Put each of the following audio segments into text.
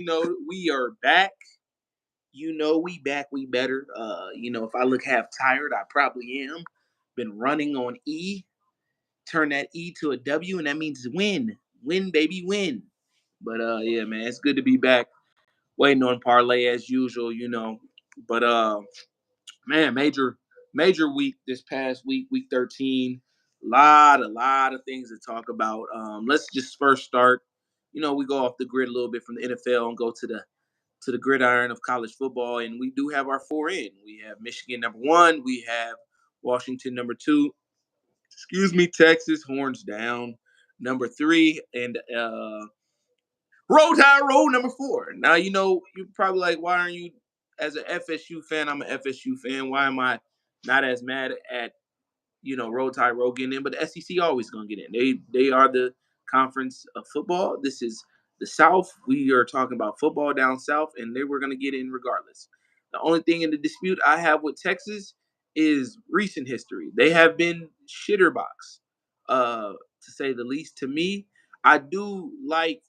We are back. We back, we better. If I look half tired, I probably am. Been running on E. Turn that E to a W, and that means win. Win, baby, win. But yeah, man, it's good to be back. Waiting on parlay as usual. But man, major week this past week 13. A lot of things to talk about. Let's just first start. We go off the grid a little bit from the NFL and go to the gridiron of college football, and we do have our four in. We have Michigan number one, we have Washington number two, Texas horns down number three, and Roll Tide Roll number four. Now you're probably like, why aren't you as an FSU fan? I'm an FSU fan. Why am I not as mad at Roll Tide Roll getting in? But the SEC always gonna get in. They are the conference of football. This is the South. We are talking about football down south, and they were gonna get in regardless. The only thing in the dispute I have with Texas is recent history. They have been shitterbox, to say the least. To me, I do like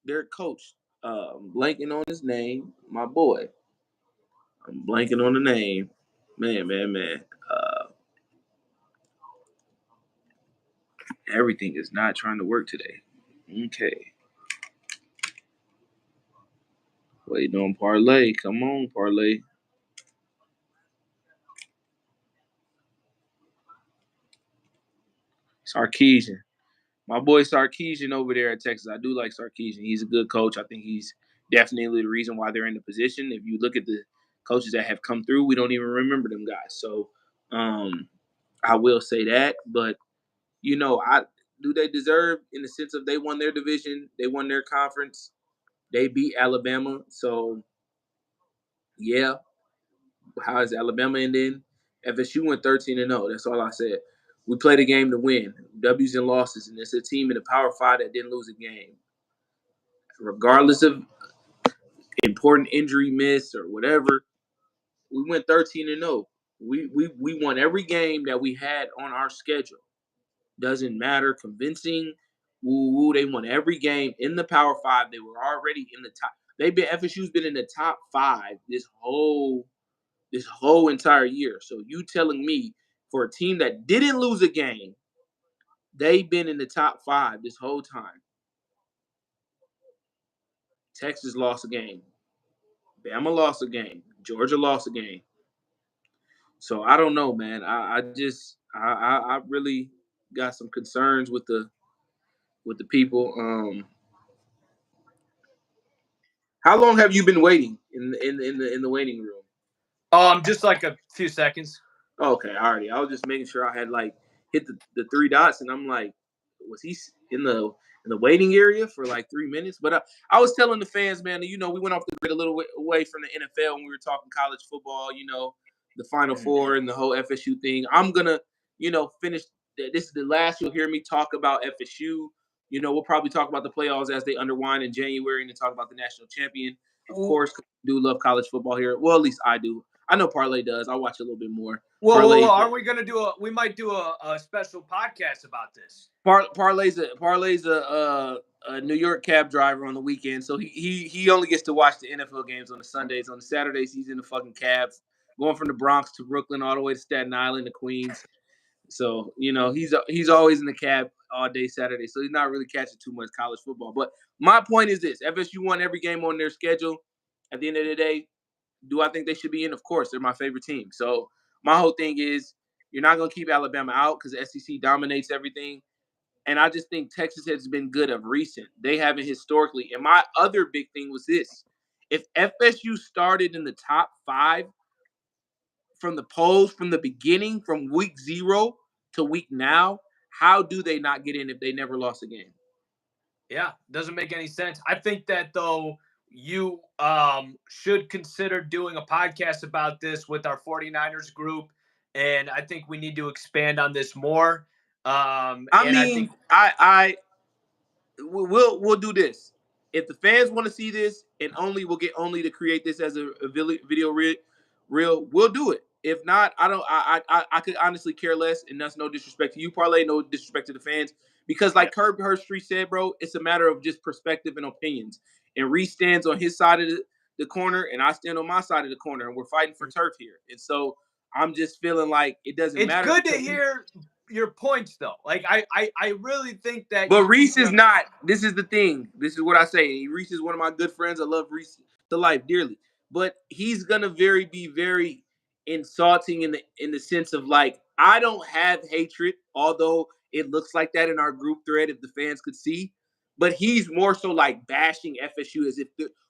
their coach. Blanking on his name, my boy. I'm blanking on the name. Man. Everything is not trying to work today. Okay. Waiting on parlay. Come on, parlay. Sarkeesian. My boy Sarkeesian over there at Texas. I do like Sarkeesian. He's a good coach. I think he's definitely the reason why they're in the position. If you look at the coaches that have come through, we don't even remember them guys. So I will say that. But I do they deserve in the sense of they won their division, they won their conference, they beat Alabama. So yeah, how is Alabama ending? FSU went 13-0. That's all I said. We played a game to win, W's and losses, and it's a team in the Power Five that didn't lose a game, regardless of important injury miss or whatever. We went 13-0. We won every game that we had on our schedule. Doesn't matter, convincing. Woo woo. They won every game in the Power Five. They were already in the top. FSU's been in the top five this whole entire year. So you telling me for a team that didn't lose a game, they've been in the top five this whole time. Texas lost a game. Bama lost a game. Georgia lost a game. So I don't know, man. I really got some concerns with the people. How long have you been waiting in the waiting room? Just like a few seconds. Okay, already. I was just making sure I had like hit the three dots, and I'm like, was he in the waiting area for like 3 minutes? But I was telling the fans, man, we went off the grid a little away from the NFL when we were talking college football. The Final Four and the whole FSU thing. I'm gonna, finish. This is the last you'll hear me talk about FSU. We'll probably talk about the playoffs as they underwind in January, and then talk about the national champion. Of course, do love college football here. Well, at least I do. I know Parlay does. I'll watch a little bit more. Well, aren't we gonna do we might do a special podcast about this? Parlay's a New York cab driver on the weekend, so he only gets to watch the NFL games on the Sundays. On the Saturdays, he's in the fucking cabs, going from the Bronx to Brooklyn all the way to Staten Island to Queens. So he's always in the cab all day Saturday, so he's not really catching too much college football. But my point is this: FSU won every game on their schedule. At the end of the day, do I think they should be in? Of course, they're my favorite team. So my whole thing is you're not going to keep Alabama out because the SEC dominates everything. And I just think Texas has been good of recent. They haven't historically. And my other big thing was this. If FSU started in the top five from the polls from the beginning, from week 0 to week now, how do they not get in if they never lost a game? Yeah, doesn't make any sense. I think that, though, you should consider doing a podcast about this with our 49ers group. And I think we need to expand on this more. We'll do this. If the fans want to see this, and we'll get only to create this as a video reel, we'll do it. If not, I could honestly care less, and that's no disrespect to you, Parlay, no disrespect to the fans, because like Herb Herstreet said, bro, it's a matter of just perspective and opinions. and Reese stands on his side of the corner, and I stand on my side of the corner, and we're fighting for turf here. And so I'm just feeling like it doesn't It's matter good to because hear your points, though. Like I really think that but you Reese is know, not. This is the thing. This is what I say. Reese is one of my good friends. I love Reese to life dearly. But he's gonna be very insulting in the sense of like I don't have hatred, although it looks like that in our group thread if the fans could see. But he's more so like bashing FSU as if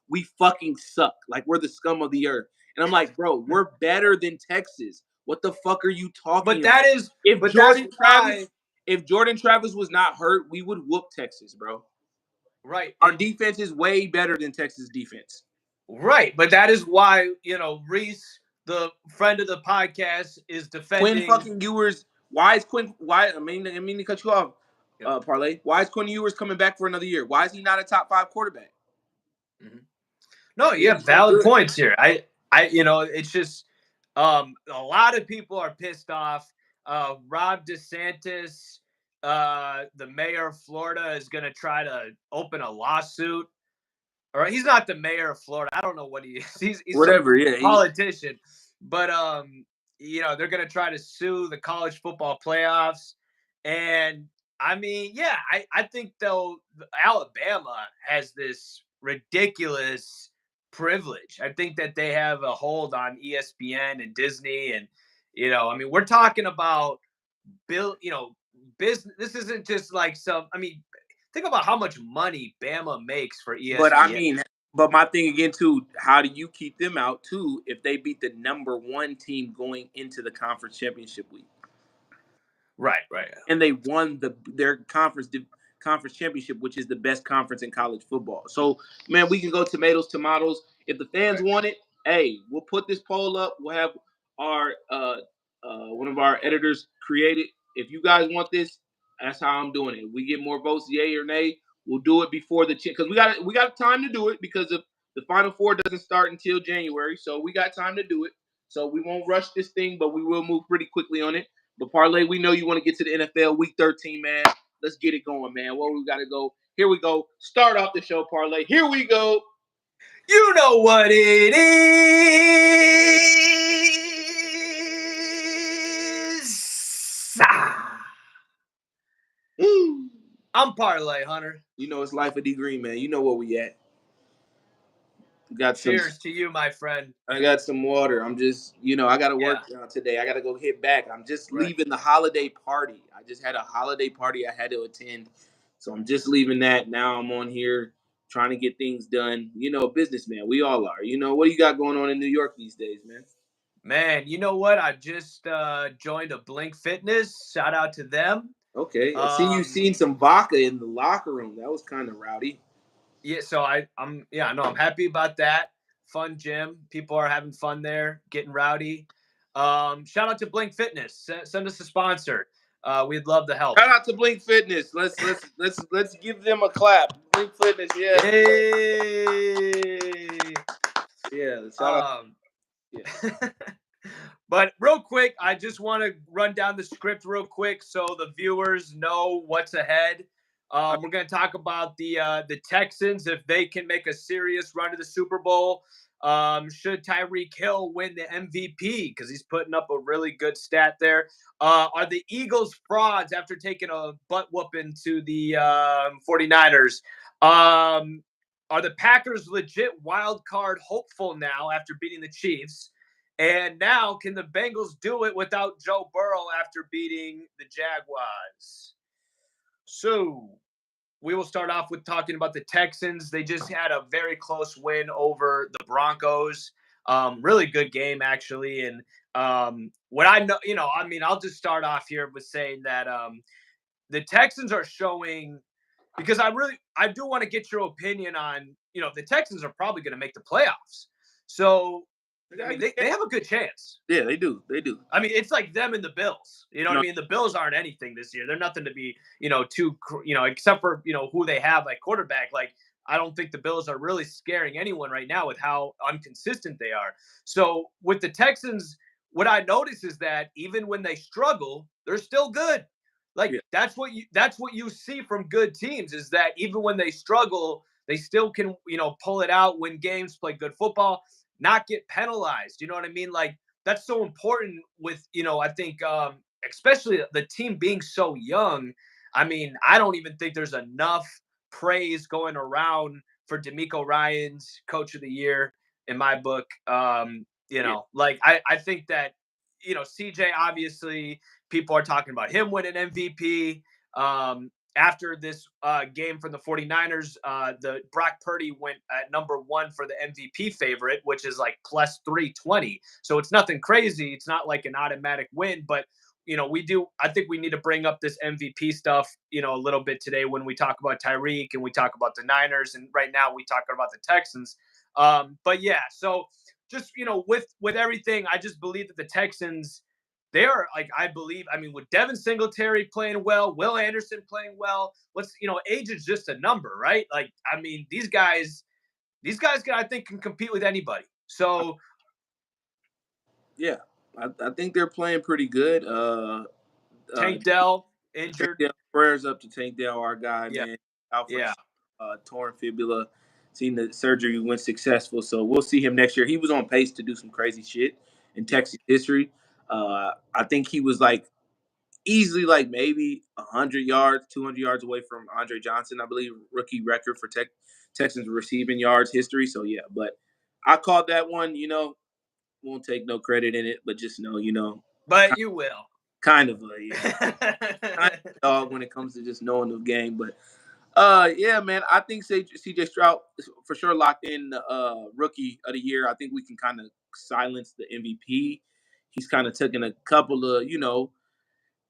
we fucking suck, like we're the scum of the earth. And I'm like, bro, we're better than Texas. What the fuck are you talking but about? that is If but that's why Jordan Travis was not hurt, we would whoop Texas, bro. right. Our defense is way better than Texas defense. Right, but that is why Reese, the friend of the podcast, is Quinn defending. fucking Ewers. Why is Quinn? Why? I mean to cut you off, Yeah. Parlay. Why is Quinn Ewers coming back for another year? Why is he not a top 5 quarterback? Mm-hmm. No, you have valid points here. It's just a lot of people are pissed off. Rob DeSantis, the mayor of Florida, is going to try to open a lawsuit. Or he's not the mayor of Florida. I don't know what he is. He's Whatever, some yeah. politician. But they're going to try to sue the college football playoffs. And I mean, yeah, I think though Alabama has this ridiculous privilege. I think that they have a hold on ESPN and Disney, and I mean, we're talking about business. This isn't just like some. I mean, think about how much money Bama makes for ESPN. But I mean, but my thing again too, how do you keep them out too if they beat the number 1 team going into the conference championship week? Right. And they won their conference championship, which is the best conference in college football. So, man, we can go tomatoes. If the fans want it, hey, we'll put this poll up. We'll have our one of our editors create it. If you guys want this, that's how I'm doing it. If we get more votes, yay or nay, we'll do it before because we got time to do it because of the Final Four doesn't start until January, so we got time to do it. So we won't rush this thing, but we will move pretty quickly on it. But Parlay, we know you want to get to the NFL Week 13, man. Let's get it going, man. Well, we got to go. Here we go. Start off the show, Parlay. Here we go. You know what it is. I'm Parlay Hunter. You know it's Life of D Green, man. You know where we at. Cheers to you, my friend. I got some water. I'm just, I got to work today. I got to go hit back. I'm just leaving the holiday party. I just had a holiday party I had to attend. So I'm just leaving that. Now I'm on here trying to get things done. Businessman. We all are. What do you got going on in New York these days, man? Man, you know what? I just joined a Blink Fitness. Shout out to them. Okay. I see you seen some vodka in the locker room. That was kind of rowdy. Yeah, so I'm happy about that. Fun gym. People are having fun there, getting rowdy. Shout out to Blink Fitness. Send us a sponsor. We'd love the help. Shout out to Blink Fitness. Let's give them a clap. Blink Fitness, yeah. Hey. Yeah. Shout out. Yeah. But real quick, I just want to run down the script real quick so the viewers know what's ahead. We're going to talk about the Texans, if they can make a serious run to the Super Bowl. Should Tyreek Hill win the MVP because he's putting up a really good stat there? Are the Eagles frauds after taking a butt whooping to the 49ers? Are the Packers legit wild card hopeful now after beating the Chiefs? And now can the Bengals do it without Joe Burrow after beating the Jaguars? So we will start off with talking about the Texans. They just had a very close win over the Broncos. Really good game, actually. And what I know, I'll just start off here with saying that the Texans are showing, because I do want to get your opinion on, the Texans are probably going to make the playoffs. So, I mean, they have a good chance. Yeah, they do. They do. I mean, it's like them and the Bills. You know what I mean? The Bills aren't anything this year. They're nothing to be, except for, who they have like quarterback. Like, I don't think the Bills are really scaring anyone right now with how inconsistent they are. So with the Texans, what I notice is that even when they struggle, they're still good. Like, that's what you see from good teams, is that even when they struggle, They still can, pull it out, win games, play good football, not get penalized. You know what I mean? Like, that's so important with, I think, especially the team being so young. I mean, I don't even think there's enough praise going around for D'Amico Ryan's Coach of the Year in my book. Yeah. Like I think that, CJ, obviously people are talking about him winning MVP. After this game from the 49ers, the Brock Purdy went at number 1 for the MVP favorite, which is like plus 320. So it's nothing crazy. It's not like an automatic win, but I think we need to bring up this MVP stuff, a little bit today when we talk about Tyreek and we talk about the Niners. And right now we talk about the Texans. But yeah, so just, with everything, I just believe that the Texans, they are, like, I mean, with Devin Singletary playing well, Will Anderson playing well, age is just a number, right? Like, I mean, these guys I think can compete with anybody. So Yeah, I think they're playing pretty good. Tank Dell Tank injured. Dell, prayers up to Tank Dell, our guy, Yeah. man. Out for Yeah. torn fibula. Seen the surgery went successful, so we'll see him next year. He was on pace to do some crazy shit in Yeah. Texas history. I think he was like easily like maybe 100 yards, 200 yards away from Andre Johnson, I believe, rookie record for Texans receiving yards history. So yeah, but I called that one. Won't take no credit in it, but just know, But you will. kind of kind of dog when it comes to just knowing the game. But yeah, man, I think CJ Stroud is for sure locked in the rookie of the year. I think we can kind of silence the MVP. He's kind of taken a couple of,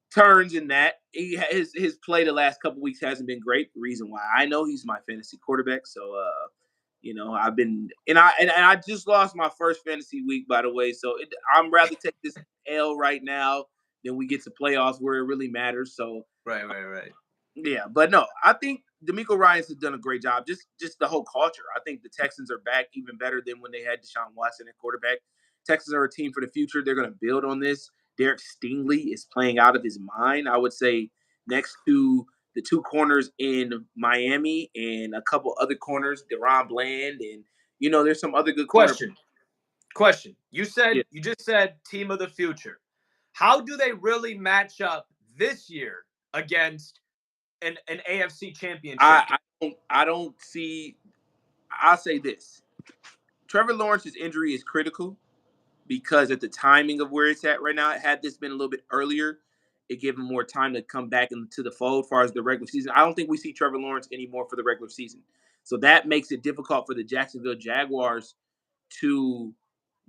turns in that. His play the last couple weeks hasn't been great. The reason why I know he's my fantasy quarterback. So I've been and I just lost my first fantasy week, by the way. So I'm rather take this L right now than we get to playoffs where it really matters. So Right. yeah, but no, I think D'Amico Ryans has done a great job. Just the whole culture. I think the Texans are back even better than when they had Deshaun Watson at quarterback. Texans are a team for the future. They're going to build on this. Derek Stingley is playing out of his mind. I would say next to the two corners in Miami and a couple other corners, Deron Bland, and there's some other good corner. Question. You Yeah. just said team of the future. How do they really match up this year against an AFC championship? I don't see. I'll say this: Trevor Lawrence's injury is critical because at the timing of where it's at right now, had this been a little bit earlier, it gave him more time to come back into the fold as far as the regular season. I don't think we see Trevor Lawrence anymore for the regular season. So that makes it difficult for the Jacksonville Jaguars to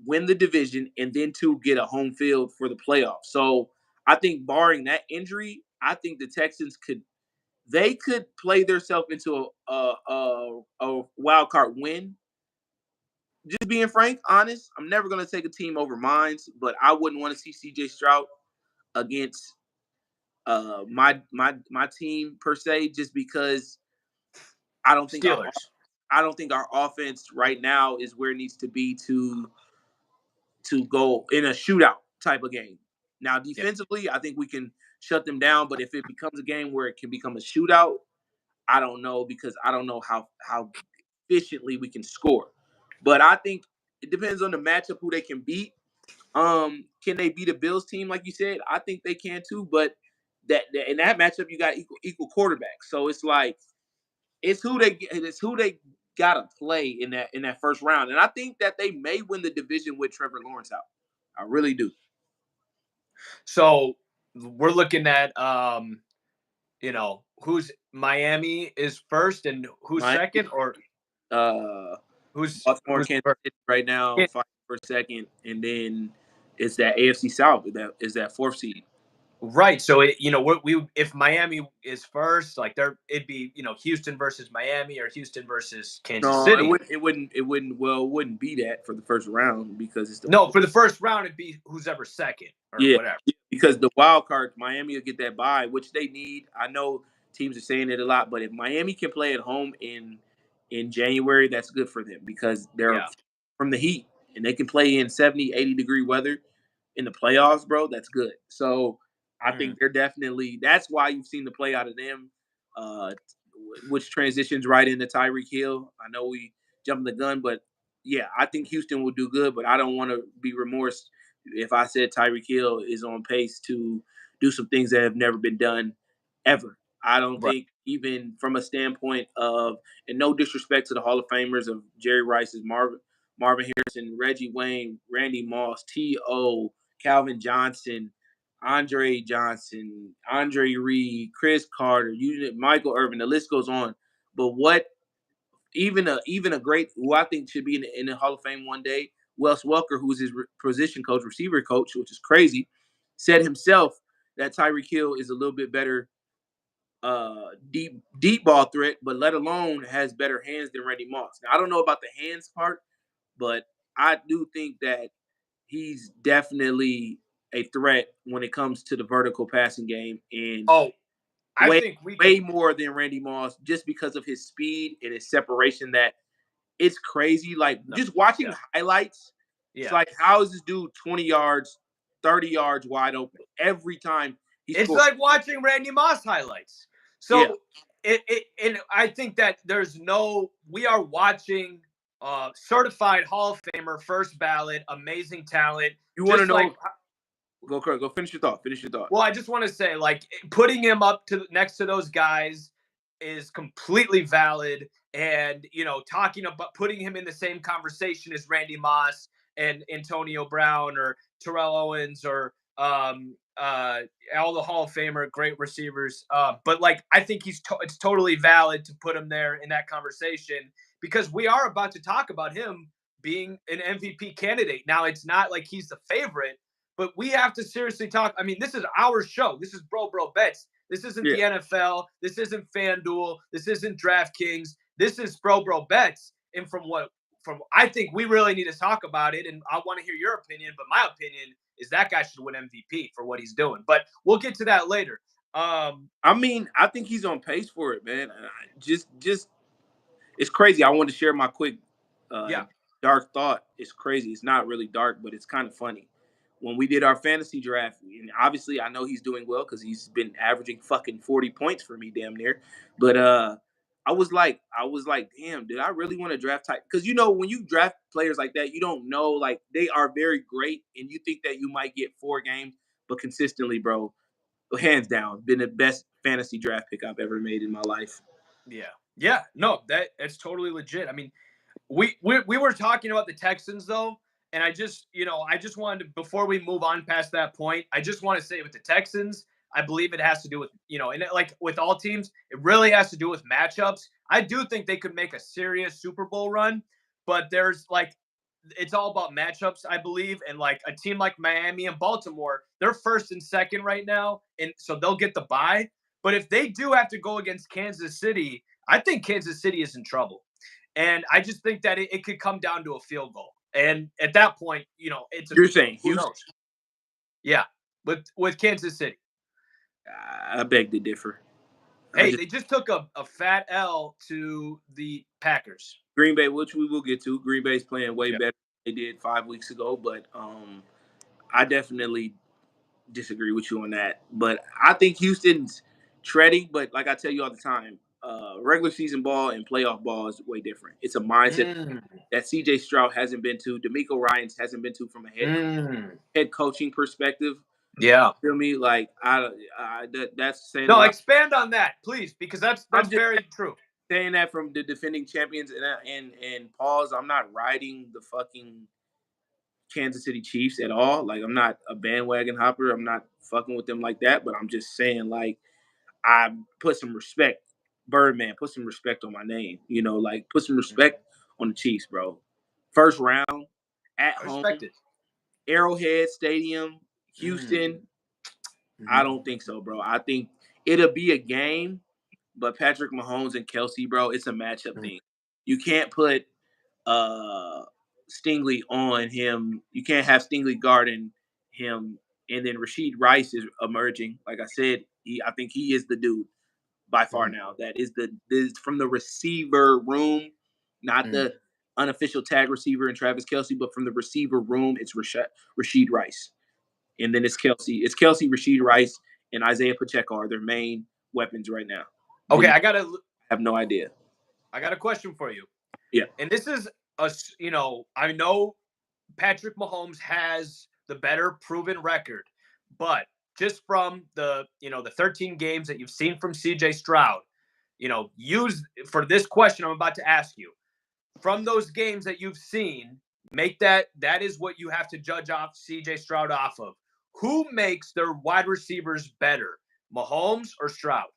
win the division and then to get a home field for the playoffs. So I think barring that injury, I think the Texans could play themselves into a wild card win. Just being frank, honest, I'm never going to take a team over mines, but I wouldn't want to see CJ Stroud against my team per se, just because I don't think Steelers. our offense right now is where it needs to be to go in a shootout type of game. Now, defensively, I think we can shut them down, but if it becomes a game where it can become a shootout, I don't know, because I don't know how efficiently we can score. But I think it depends on the matchup who they can beat. Can they beat a Bills team like you said? I think they can too. But that in that matchup you got equal quarterbacks, so it's like it's who they gotta play in that first round. And I think that they may win the division with Trevor Lawrence out. I really do. So we're looking at who's Miami is first and who's Miami, second, or uh, Baltimore, who's Kansas first? City right now fighting for second, and then it's that AFC South that is that fourth seed. Right. So we if Miami is first, like it'd be Houston versus Miami or Houston versus Kansas No, City. it wouldn't be that for the first round because it's No, for the first round it'd be who's ever second or yeah, whatever. because the wild card, Miami will get that bye, which they need. I know teams are saying it a lot, but if Miami can play at home in January, that's good for them because they're Yeah. from the heat and they can play in 70, 80-degree weather in the playoffs, bro. That's good. So I think they're definitely, that's why you've seen the play out of them. which transitions right into Tyreek Hill. I know we jumping the gun, but yeah, I think Houston will do good, but I don't want to be remorse if I said Tyreek Hill is on pace to do some things that have never been done ever. I don't Right. think even from a standpoint of, and no disrespect to the Hall of Famers of Jerry Rice's Marvin Harrison, Reggie Wayne, Randy Moss, T.O., Calvin Johnson, Andre Johnson, Andre Reed, Chris Carter, Michael Irvin. The list goes on. But what even a great who I think should be in the Hall of Fame one day, Wes Welker, who's his position coach, receiver coach, which is crazy, said himself that Tyreek Hill is a little bit better deep ball threat, but let alone has better hands than Randy Moss. Now I don't know about the hands part, but I do think that he's definitely a threat when it comes to the vertical passing game, and Oh, I way think we way can. more than Randy Moss just because of his speed and his separation. That it's crazy. Like No. just watching Yeah. highlights, it's Yeah. like how is this dude 20 yards, 30 yards wide open every time he It's scores? like watching Randy Moss highlights. Yeah, So and I think that we are watching certified Hall of Famer, first ballot, amazing talent, you want to just like know? Go, Kurt. Go finish your thought. Finish your thought. well, I just want to say, like, putting him up to next to those guys is completely valid. And, talking about putting him in the same conversation as Randy Moss and Antonio Brown or Terrell Owens or all the Hall of Famer great receivers. But, like, I think it's totally valid to put him there in that conversation because we are about to talk about him being an MVP candidate. Now, it's not like he's the favorite, but we have to seriously talk. I mean, this is our show. This is Bro Bets. This isn't Yeah, the NFL. This isn't FanDuel. This isn't DraftKings. This is Bro Bets. And from I think we really need to talk about it. And I want to hear your opinion. But my opinion is that guy should win MVP for what he's doing. But we'll get to that later. I mean, I think he's on pace for it, man. Just it's crazy. I want to share my quick uh, Yeah. dark thought. It's crazy. It's not really dark, but it's kind of funny. When we did our fantasy draft, and obviously I know he's doing well because he's been averaging fucking 40 points for me, damn near. But I was like, damn, did I really want to draft type? Because when you draft players like that, you don't know, like they are very great, and you think that you might get 4 games, but consistently, bro, hands down, been the best fantasy draft pick I've ever made in my life. Yeah. Yeah. No, that's totally legit. I mean, we were talking about the Texans though, and I just wanted to, before we move on past that point, I just want to say with the Texans, I believe it has to do with and like with all teams, it really has to do with matchups. I do think they could make a serious Super Bowl run, but there's like it's all about matchups, I believe, and like a team like Miami and Baltimore, they're first and second right now, and so they'll get the bye. But if they do have to go against Kansas City, I think Kansas City is in trouble. And I just think that it could come down to a field goal. And at that point, You're saying who Houston? knows? Yeah, with Kansas City. I beg to differ. I Hey, just they just took a fat L to the Packers. Green Bay, which we will get to. Green Bay's playing way Yeah. better than they did 5 weeks ago, but I definitely disagree with you on that. But I think Houston's treading, but like I tell you all the time, regular season ball and playoff ball is way different. It's a mindset Mm, that CJ Stroud hasn't been to, D'Amico Ryans hasn't been to from a mm, head coaching perspective. yeah. Feel me? Like that's saying a No, lot. expand on that, please, because I'm that's just very true. saying that from the defending champions and pause. I'm not riding the fucking Kansas City Chiefs at all. Like I'm not a bandwagon hopper. I'm not fucking with them like that. But I'm just saying, like I put some respect, Birdman, put some respect on my name. Like put some respect on the Chiefs, bro. First round at I home, respect it. Arrowhead Stadium, Mm, Houston. I mhm, don't think so, bro. I think it'll be a game, but Patrick Mahomes and Kelsey, bro, it's a matchup mm, thing. You can't put uh Stingley on him. You can't have Stingley guarding him, and then Rasheed Rice is emerging. Like I said, I think he is the dude by far mm, now. That is this from the receiver room, not mm. the unofficial tag receiver and Travis Kelsey, but from the receiver room, it's Rasheed Rice, and then it's Kelsey. It's Kelsey, Rasheed Rice, and Isaiah Pacheco are their main weapons right now. Okay, Then I gotta have no idea. I got a question for you. Yeah. And this is I know Patrick Mahomes has the better proven record, but just from the 13 games that you've seen from CJ Stroud, use for this question I'm about to ask you. From those games that you've seen, make that is what you have to judge off CJ Stroud off of. Who makes their wide receivers better, Mahomes or Stroud?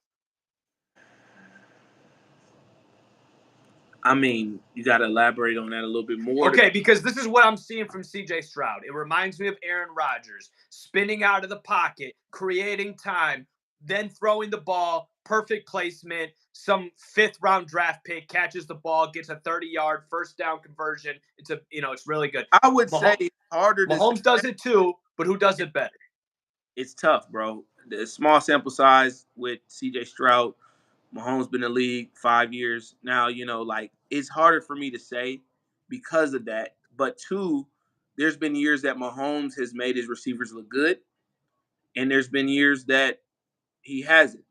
I mean, you got to elaborate on that a little bit more. Okay, because this is what I'm seeing from CJ Stroud. It reminds me of Aaron Rodgers, spinning out of the pocket, creating time, then throwing the ball, perfect placement. Some fifth-round draft pick catches the ball, gets a 30-yard first down conversion. It's really good. I would say it's harder to say. Mahomes does it too, but who does it better? It's tough, bro. The small sample size with CJ Stroud. Mahomes been in the league 5 years now. Like it's harder for me to say because of that. But two, there's been years that Mahomes has made his receivers look good, and there's been years that he hasn't.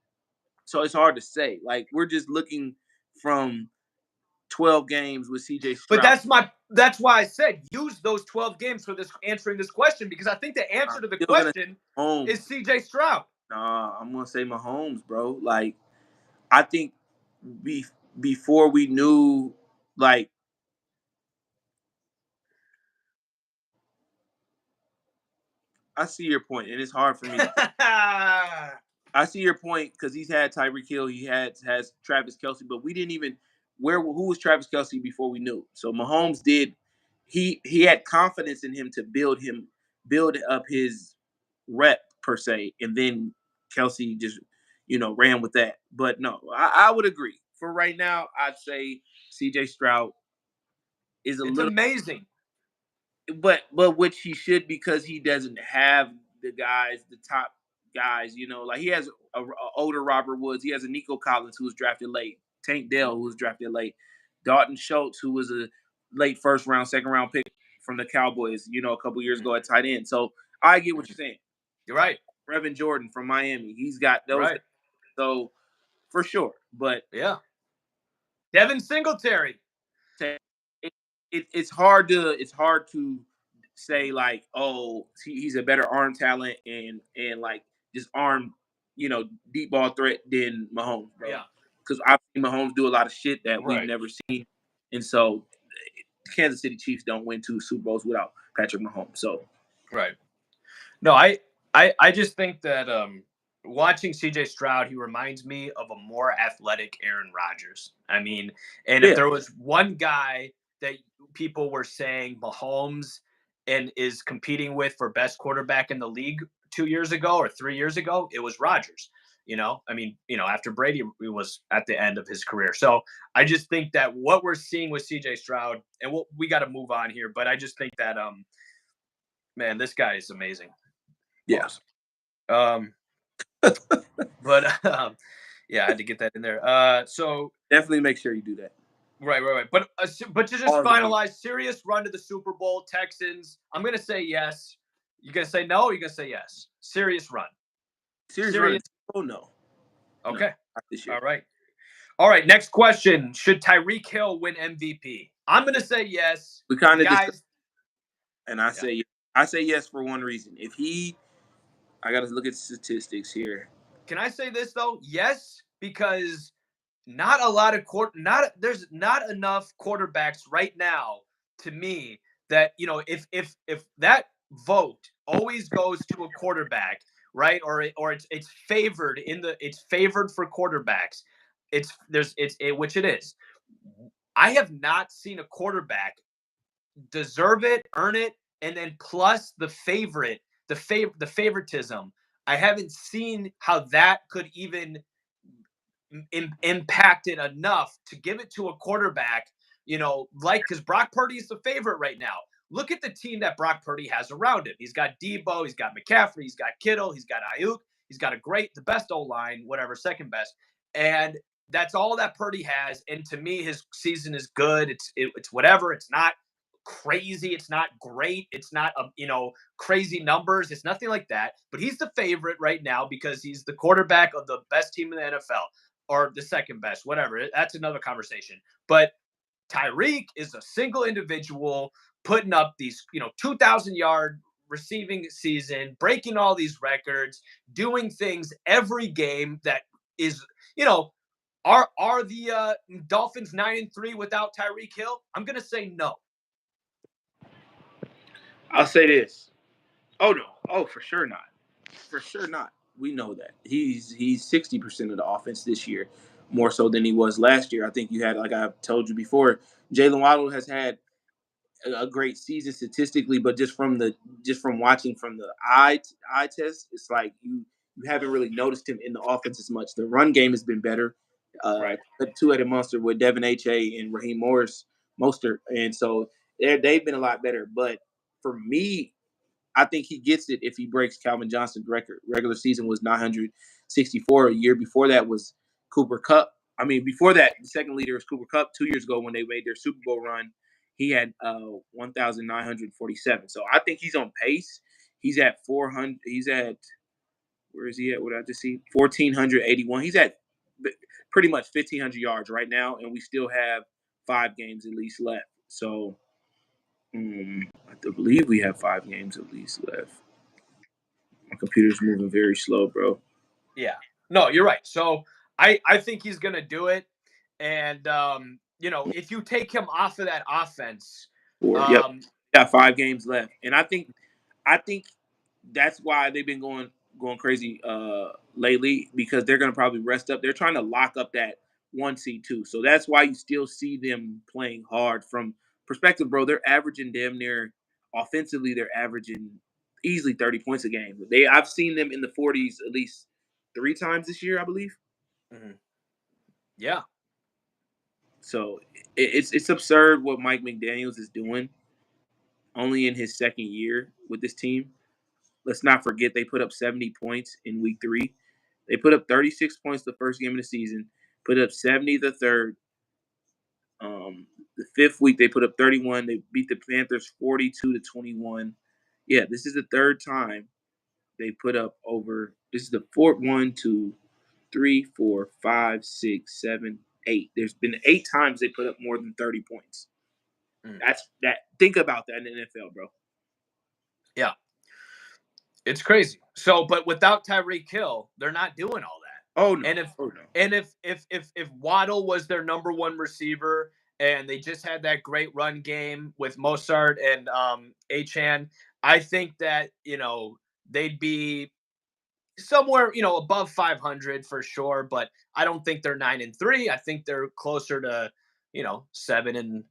So it's hard to say. Like we're just looking from 12 games with CJ Stroud. But that's why I said use those 12 games for this answering this question, because I think the answer to the question is CJ Stroud. Nah, I'm gonna say Mahomes, bro. Like I think before we knew, like, I see your point, and it's hard for me. I see your point because he's had Tyreek Hill, has Travis Kelce, but we didn't even who was Travis Kelce before we knew. So Mahomes did. He had confidence in him to build up his rep per se, and then Kelce just ran with that. But no, I would agree. For right now, I'd say CJ Stroud is it's amazing. But which he should, because he doesn't have the top guys. Like he has a older Robert Woods. He has a Nico Collins who was drafted late. Tank Dell who was drafted late. Dalton Schultz who was a late first round, second round pick from the Cowboys. A couple years ago at tight end. So I get what you're saying. You're right. Brevin Jordan from Miami. He's got those. Right. So for sure, but yeah, Devin Singletary. It's hard to say like, oh, he's a better arm talent and like just arm, deep ball threat than Mahomes, bro. Yeah. Because I've seen Mahomes do a lot of shit that we've never seen, and so Kansas City Chiefs don't win 2 Super Bowls without Patrick Mahomes. So right. No, I just think that watching CJ Stroud, he reminds me of a more athletic Aaron Rodgers. I mean, and if there was one guy that people were saying Mahomes and is competing with for best quarterback in the league 2 years ago or 3 years ago, it was Rodgers. After Brady was at the end of his career. So I just think that what we're seeing with CJ Stroud, and we got to move on here, but I just think that, man, this guy is amazing. Yes. But yeah, I had to get that in there. So definitely make sure you do that. Right. But to just finalize, serious run to the Super Bowl, Texans. I'm gonna say yes. You gonna say no? Or you gonna say yes? Serious run. Serious run. Oh no. Okay. No, All right. Next question: should Tyreek Hill win MVP? I'm gonna say yes. We kind of guys. And I say yes for one reason. I gotta look at statistics here. Can I say this though? Yes, because there's not enough quarterbacks right now to me that if that vote always goes to a quarterback, right, or it's favored for quarterbacks, which it is. I have not seen a quarterback deserve it, earn it, and then plus the favoritism. I haven't seen how that could even impact it enough to give it to a quarterback, because Brock Purdy is the favorite right now. Look at the team that Brock Purdy has around him. He's got Debo, he's got McCaffrey, he's got Kittle, he's got Ayuk, he's got the best O-line, whatever, second best. And that's all that Purdy has. And to me, his season is good. It's whatever. It's not crazy. It's not great. It's not, crazy numbers. It's nothing like that. But he's the favorite right now because he's the quarterback of the best team in the NFL. or the second best, whatever. That's another conversation. But Tyreek is a single individual putting up these, 2,000-yard receiving season, breaking all these records, doing things every game that is, are the Dolphins 9-3 without Tyreek Hill? I'm gonna say no. I'll say this. Oh no. Oh, for sure not. For sure not. We know that he's 60% of the offense this year, more so than he was last year. I think you had, like I've told you before, Jalen Waddle has had a great season statistically, but just from watching from the eye test, it's like you haven't really noticed him in the offense as much. The run game has been better. Right. A two-headed monster with Devin H.A. and Raheem Mostert, and so they've been a lot better. But for me, I think he gets it if he breaks Calvin Johnson's record. Regular season was 964. A year before that was Cooper Kupp. I mean, before that, the second leader was Cooper Kupp 2 years ago when they made their Super Bowl run. He had 1,947. So I think he's on pace. He's at 400. He's at, where is he at? What did I just see? 1,481. He's at pretty much 1,500 yards right now, and we still have 5 games at least left. So I believe we have 5 games at least left. My computer's moving very slow, bro. Yeah. No, you're right. So I think he's gonna do it. And if you take him off of that offense, 4. Yep. Got 5 games left. And I think that's why they've been going crazy lately, because they're gonna probably rest up. They're trying to lock up that 1 seed too. So that's why you still see them playing hard from perspective, bro. They're averaging damn near offensively, they're averaging easily 30 points a game. I've seen them in the 40s at least 3 times this year, I believe. Mhm. Yeah. So it's absurd what Mike McDaniels is doing only in his second year with this team. Let's not forget they put up 70 points in week 3. They put up 36 points the first game of the season, put up 70 the third. The 5th week they put up 31. They beat the Panthers 42-21. Yeah, this is the 3rd time they put up over. This is the 4th, 1, 2, 3, 4, 5, 6, 7, 8. There's been 8 times they put up more than 30 points. That's that. Think about that in the NFL, bro. Yeah. It's crazy. So, but without Tyreek Hill, they're not doing all that. Oh no. And if Oh no. and if Waddle was their number one receiver and they just had that great run game with Mostert and Achan, I think that, they'd be somewhere, above 500 for sure, but I don't think they're 9-3. I think they're closer to, 7-5.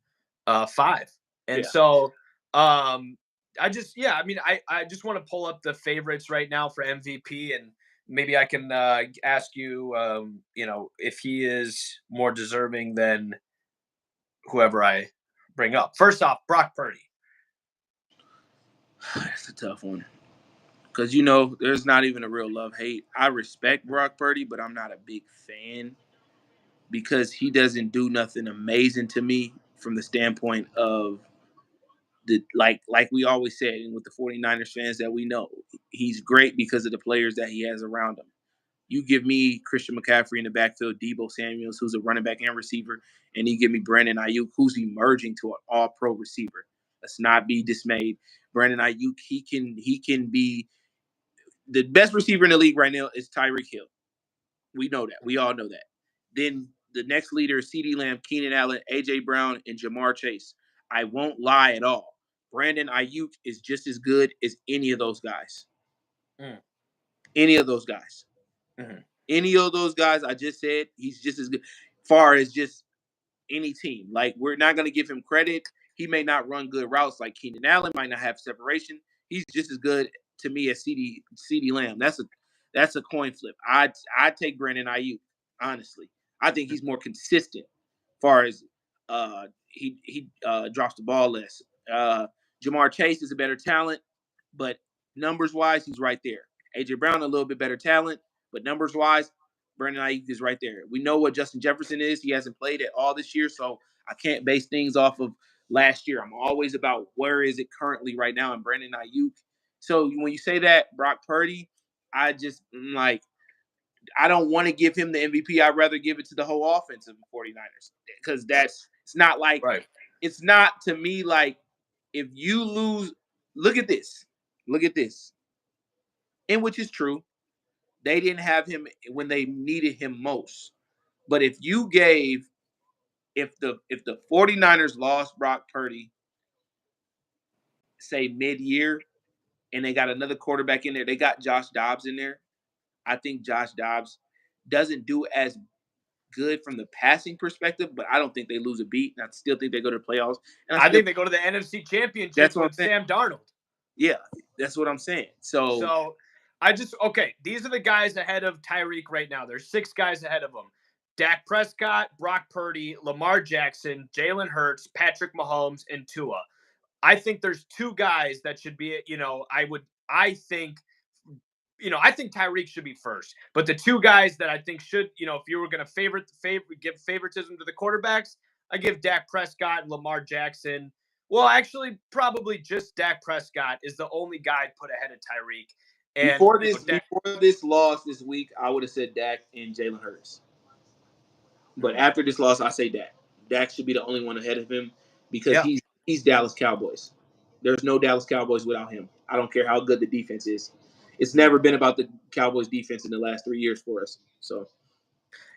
And Yeah. so I just want to pull up the favorites right now for MVP, and maybe I can ask you, if he is more deserving than whoever I bring up. First off, Brock Purdy. That's a tough one. Because, there's not even a real love-hate. I respect Brock Purdy, but I'm not a big fan because he doesn't do nothing amazing to me from the standpoint of like we always said, and with the 49ers fans that we know, he's great because of the players that he has around him. You give me Christian McCaffrey in the backfield, Deebo Samuels, who's a running back and receiver, and you give me Brandon Ayuk, who's emerging to an all-pro receiver. Let's not be dismayed. Brandon Ayuk, he can be the best receiver in the league right now is Tyreek Hill. We know that. We all know that. Then the next leader is CeeDee Lamb, Keenan Allen, A.J. Brown, and Jamar Chase. I won't lie at all. Brandon Ayuk is just as good as any of those guys. Any of those guys. Any of those guys I just said, he's just as good. Far as just any team. Like, we're not going to give him credit. He may not run good routes like Keenan Allen, might not have separation. He's just as good to me as CeeDee Lamb. That's a coin flip. I'd take Brandon Ayuk, honestly. I think he's more consistent as far as he drops the ball less. Jamar Chase is a better talent, but numbers wise, he's right there. AJ Brown a little bit better talent, but numbers wise, Brandon Ayuk is right there. We know what Justin Jefferson is. He hasn't played at all this year, so I can't base things off of last year. I'm always about where is it currently right now, and Brandon Ayuk. So when you say that, Brock Purdy, I just like I don't want to give him the MVP. I'd rather give it to the whole offense of the 49ers because it's not like Right. it's not to me like if you lose. Look at this. Look at this. And which is true. They didn't have him when they needed him most. But if the 49ers lost Brock Purdy, say mid-year, and they got another quarterback in there, they got Josh Dobbs in there. I think Josh Dobbs doesn't do as good from the passing perspective, but I don't think they lose a beat. And I still think they go to the playoffs. And I think they go to the NFC Championship that's what I'm with saying. Sam Darnold. Yeah, that's what I'm saying. So these are the guys ahead of Tyreek right now. There's 6 guys ahead of him. Dak Prescott, Brock Purdy, Lamar Jackson, Jalen Hurts, Patrick Mahomes, and Tua. I think there's 2 guys that should be, I think Tyreek should be first. But the 2 guys that I think should, if you were going to give favoritism to the quarterbacks, I give Dak Prescott and Lamar Jackson. Well, actually, probably just Dak Prescott is the only guy I'd put ahead of Tyreek. And before this loss this week, I would have said Dak and Jalen Hurts. But after this loss, I say Dak. Dak should be the only one ahead of him because he's Dallas Cowboys. There's no Dallas Cowboys without him. I don't care how good the defense is. It's never been about the Cowboys defense in the last 3 years for us. So,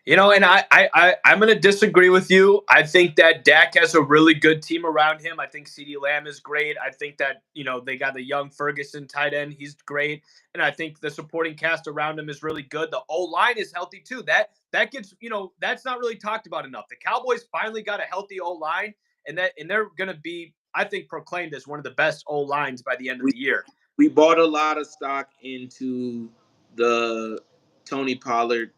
and I'm going to disagree with you. I think that Dak has a really good team around him. I think CeeDee Lamb is great. I think that, they got the young Ferguson tight end. He's great. And I think the supporting cast around him is really good. The O-line is healthy too. That gets, that's not really talked about enough. The Cowboys finally got a healthy O-line, and they're going to be, I think, proclaimed as one of the best O-lines by the end of the year. We bought a lot of stock into the Tony Pollard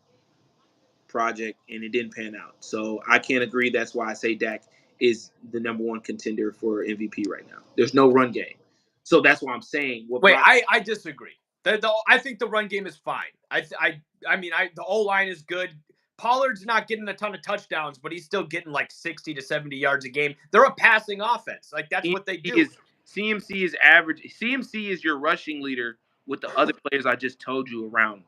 project, and it didn't pan out. So I can't agree. That's why I say Dak is the number 1 contender for MVP right now. There's no run game. So that's why I'm saying. I disagree. I think the run game is fine. The O-line is good. Pollard's not getting a ton of touchdowns, but he's still getting like 60 to 70 yards a game. They're a passing offense. Like, that's what they do. CMC is average. CMC is your rushing leader with the other players I just told you around.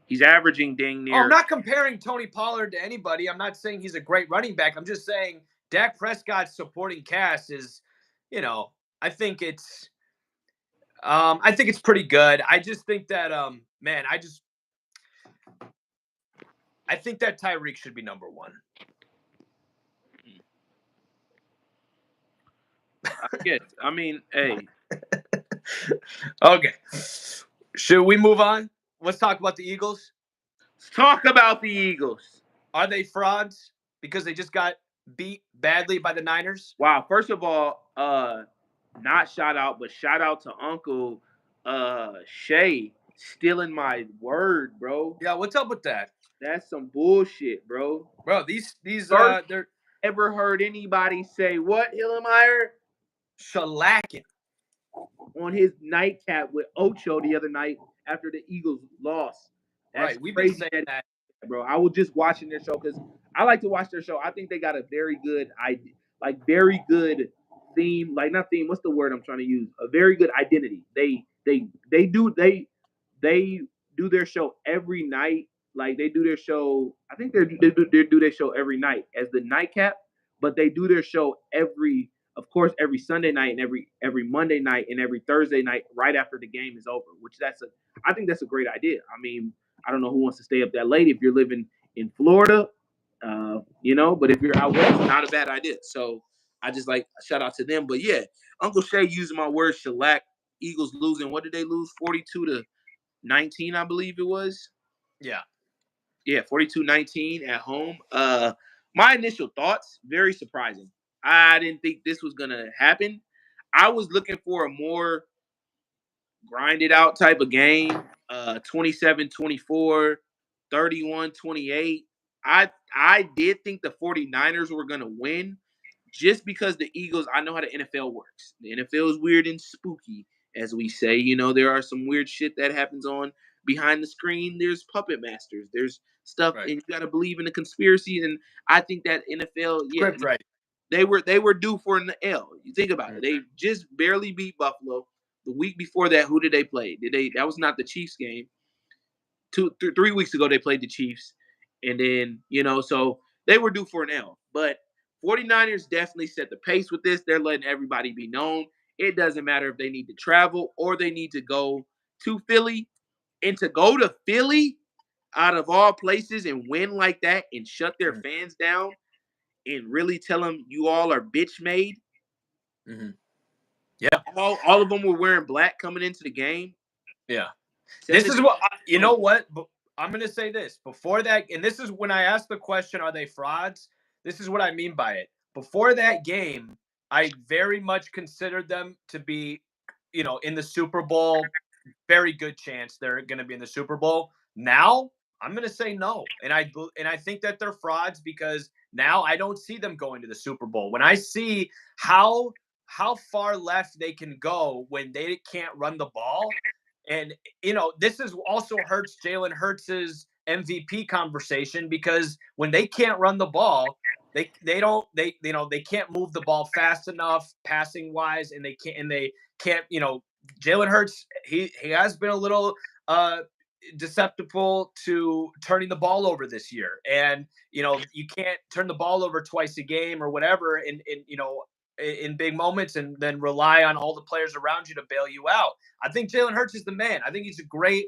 He's averaging dang near. I'm not comparing Tony Pollard to anybody. I'm not saying he's a great running back. I'm just saying Dak Prescott's supporting cast is, I think it's pretty good. I just think that, I think that Tyreek should be number 1. I mean, hey. Okay. Should we move on? Let's talk about the Eagles. Let's talk about the Eagles. Are they frauds because they just got beat badly by the Niners? Wow. First of all, not shout out, but shout out to Uncle Shay stealing my word, bro. Yeah, what's up with that? That's some bullshit, bro. Bro, these they're ever heard anybody say what, Hillemeyer? Shellacking on his nightcap with Ocho the other night after the Eagles lost. That's right, we've crazy been saying that, bro. I was just watching their show because I like to watch their show. I think they got a very good idea, like very good theme, like not theme. What's the word I'm trying to use? A very good identity. They do their show every night. Like they do their show. I think they do their show every night as the nightcap, but they do their show every Sunday night and every Monday night and every Thursday night right after the game is over. I think that's a great idea. I mean, I don't know who wants to stay up that late if you're living in Florida, but if you're out west, not a bad idea. So I just like shout out to them. But yeah, Uncle Shay using my word shellac. Eagles losing. What did they lose? 42-19, I believe it was. Yeah. Yeah, 42-19 at home. My initial thoughts, very surprising. I didn't think this was going to happen. I was looking for a more grinded out type of game, 27-24, 31-28. I did think the 49ers were going to win just because the Eagles, I know how the NFL works. The NFL is weird and spooky, as we say. There are some weird shit that happens on behind the screen. There's puppet masters. There's stuff, right. And you got to believe in the conspiracy. And I think that NFL, right. They were due for an L. You think about it. They just barely beat Buffalo. The week before that, who did they play? That was not the Chiefs game. 3 weeks ago they played the Chiefs, and then so they were due for an L. But 49ers definitely set the pace with this. They're letting everybody be known. It doesn't matter if they need to travel or they need to go to Philly, and to go to Philly out of all places and win like that and shut their Mhm. fans down and really tell them you all are bitch made. Mhm. Yeah. All of them were wearing black coming into the game. Yeah. Send This the is what you know home. what? I'm going to say this. Before that, and this is when I asked the question, are they frauds? This is what I mean by it. Before that game, I very much considered them to be, in the Super Bowl. Very good chance they're going to be in the Super Bowl. Now, I'm going to say no. And I think that they're frauds because now I don't see them going to the Super Bowl. When I see how far left they can go when they can't run the ball, and this is also hurts Jalen Hurts's MVP conversation because when they can't run the ball, they don't they can't move the ball fast enough passing wise, and they can't. Jalen Hurts, he has been a little deceptible to turning the ball over this year, and you can't turn the ball over twice a game or whatever in big moments and then rely on all the players around you to bail you out. I think Jalen Hurts is the man. I think he's a great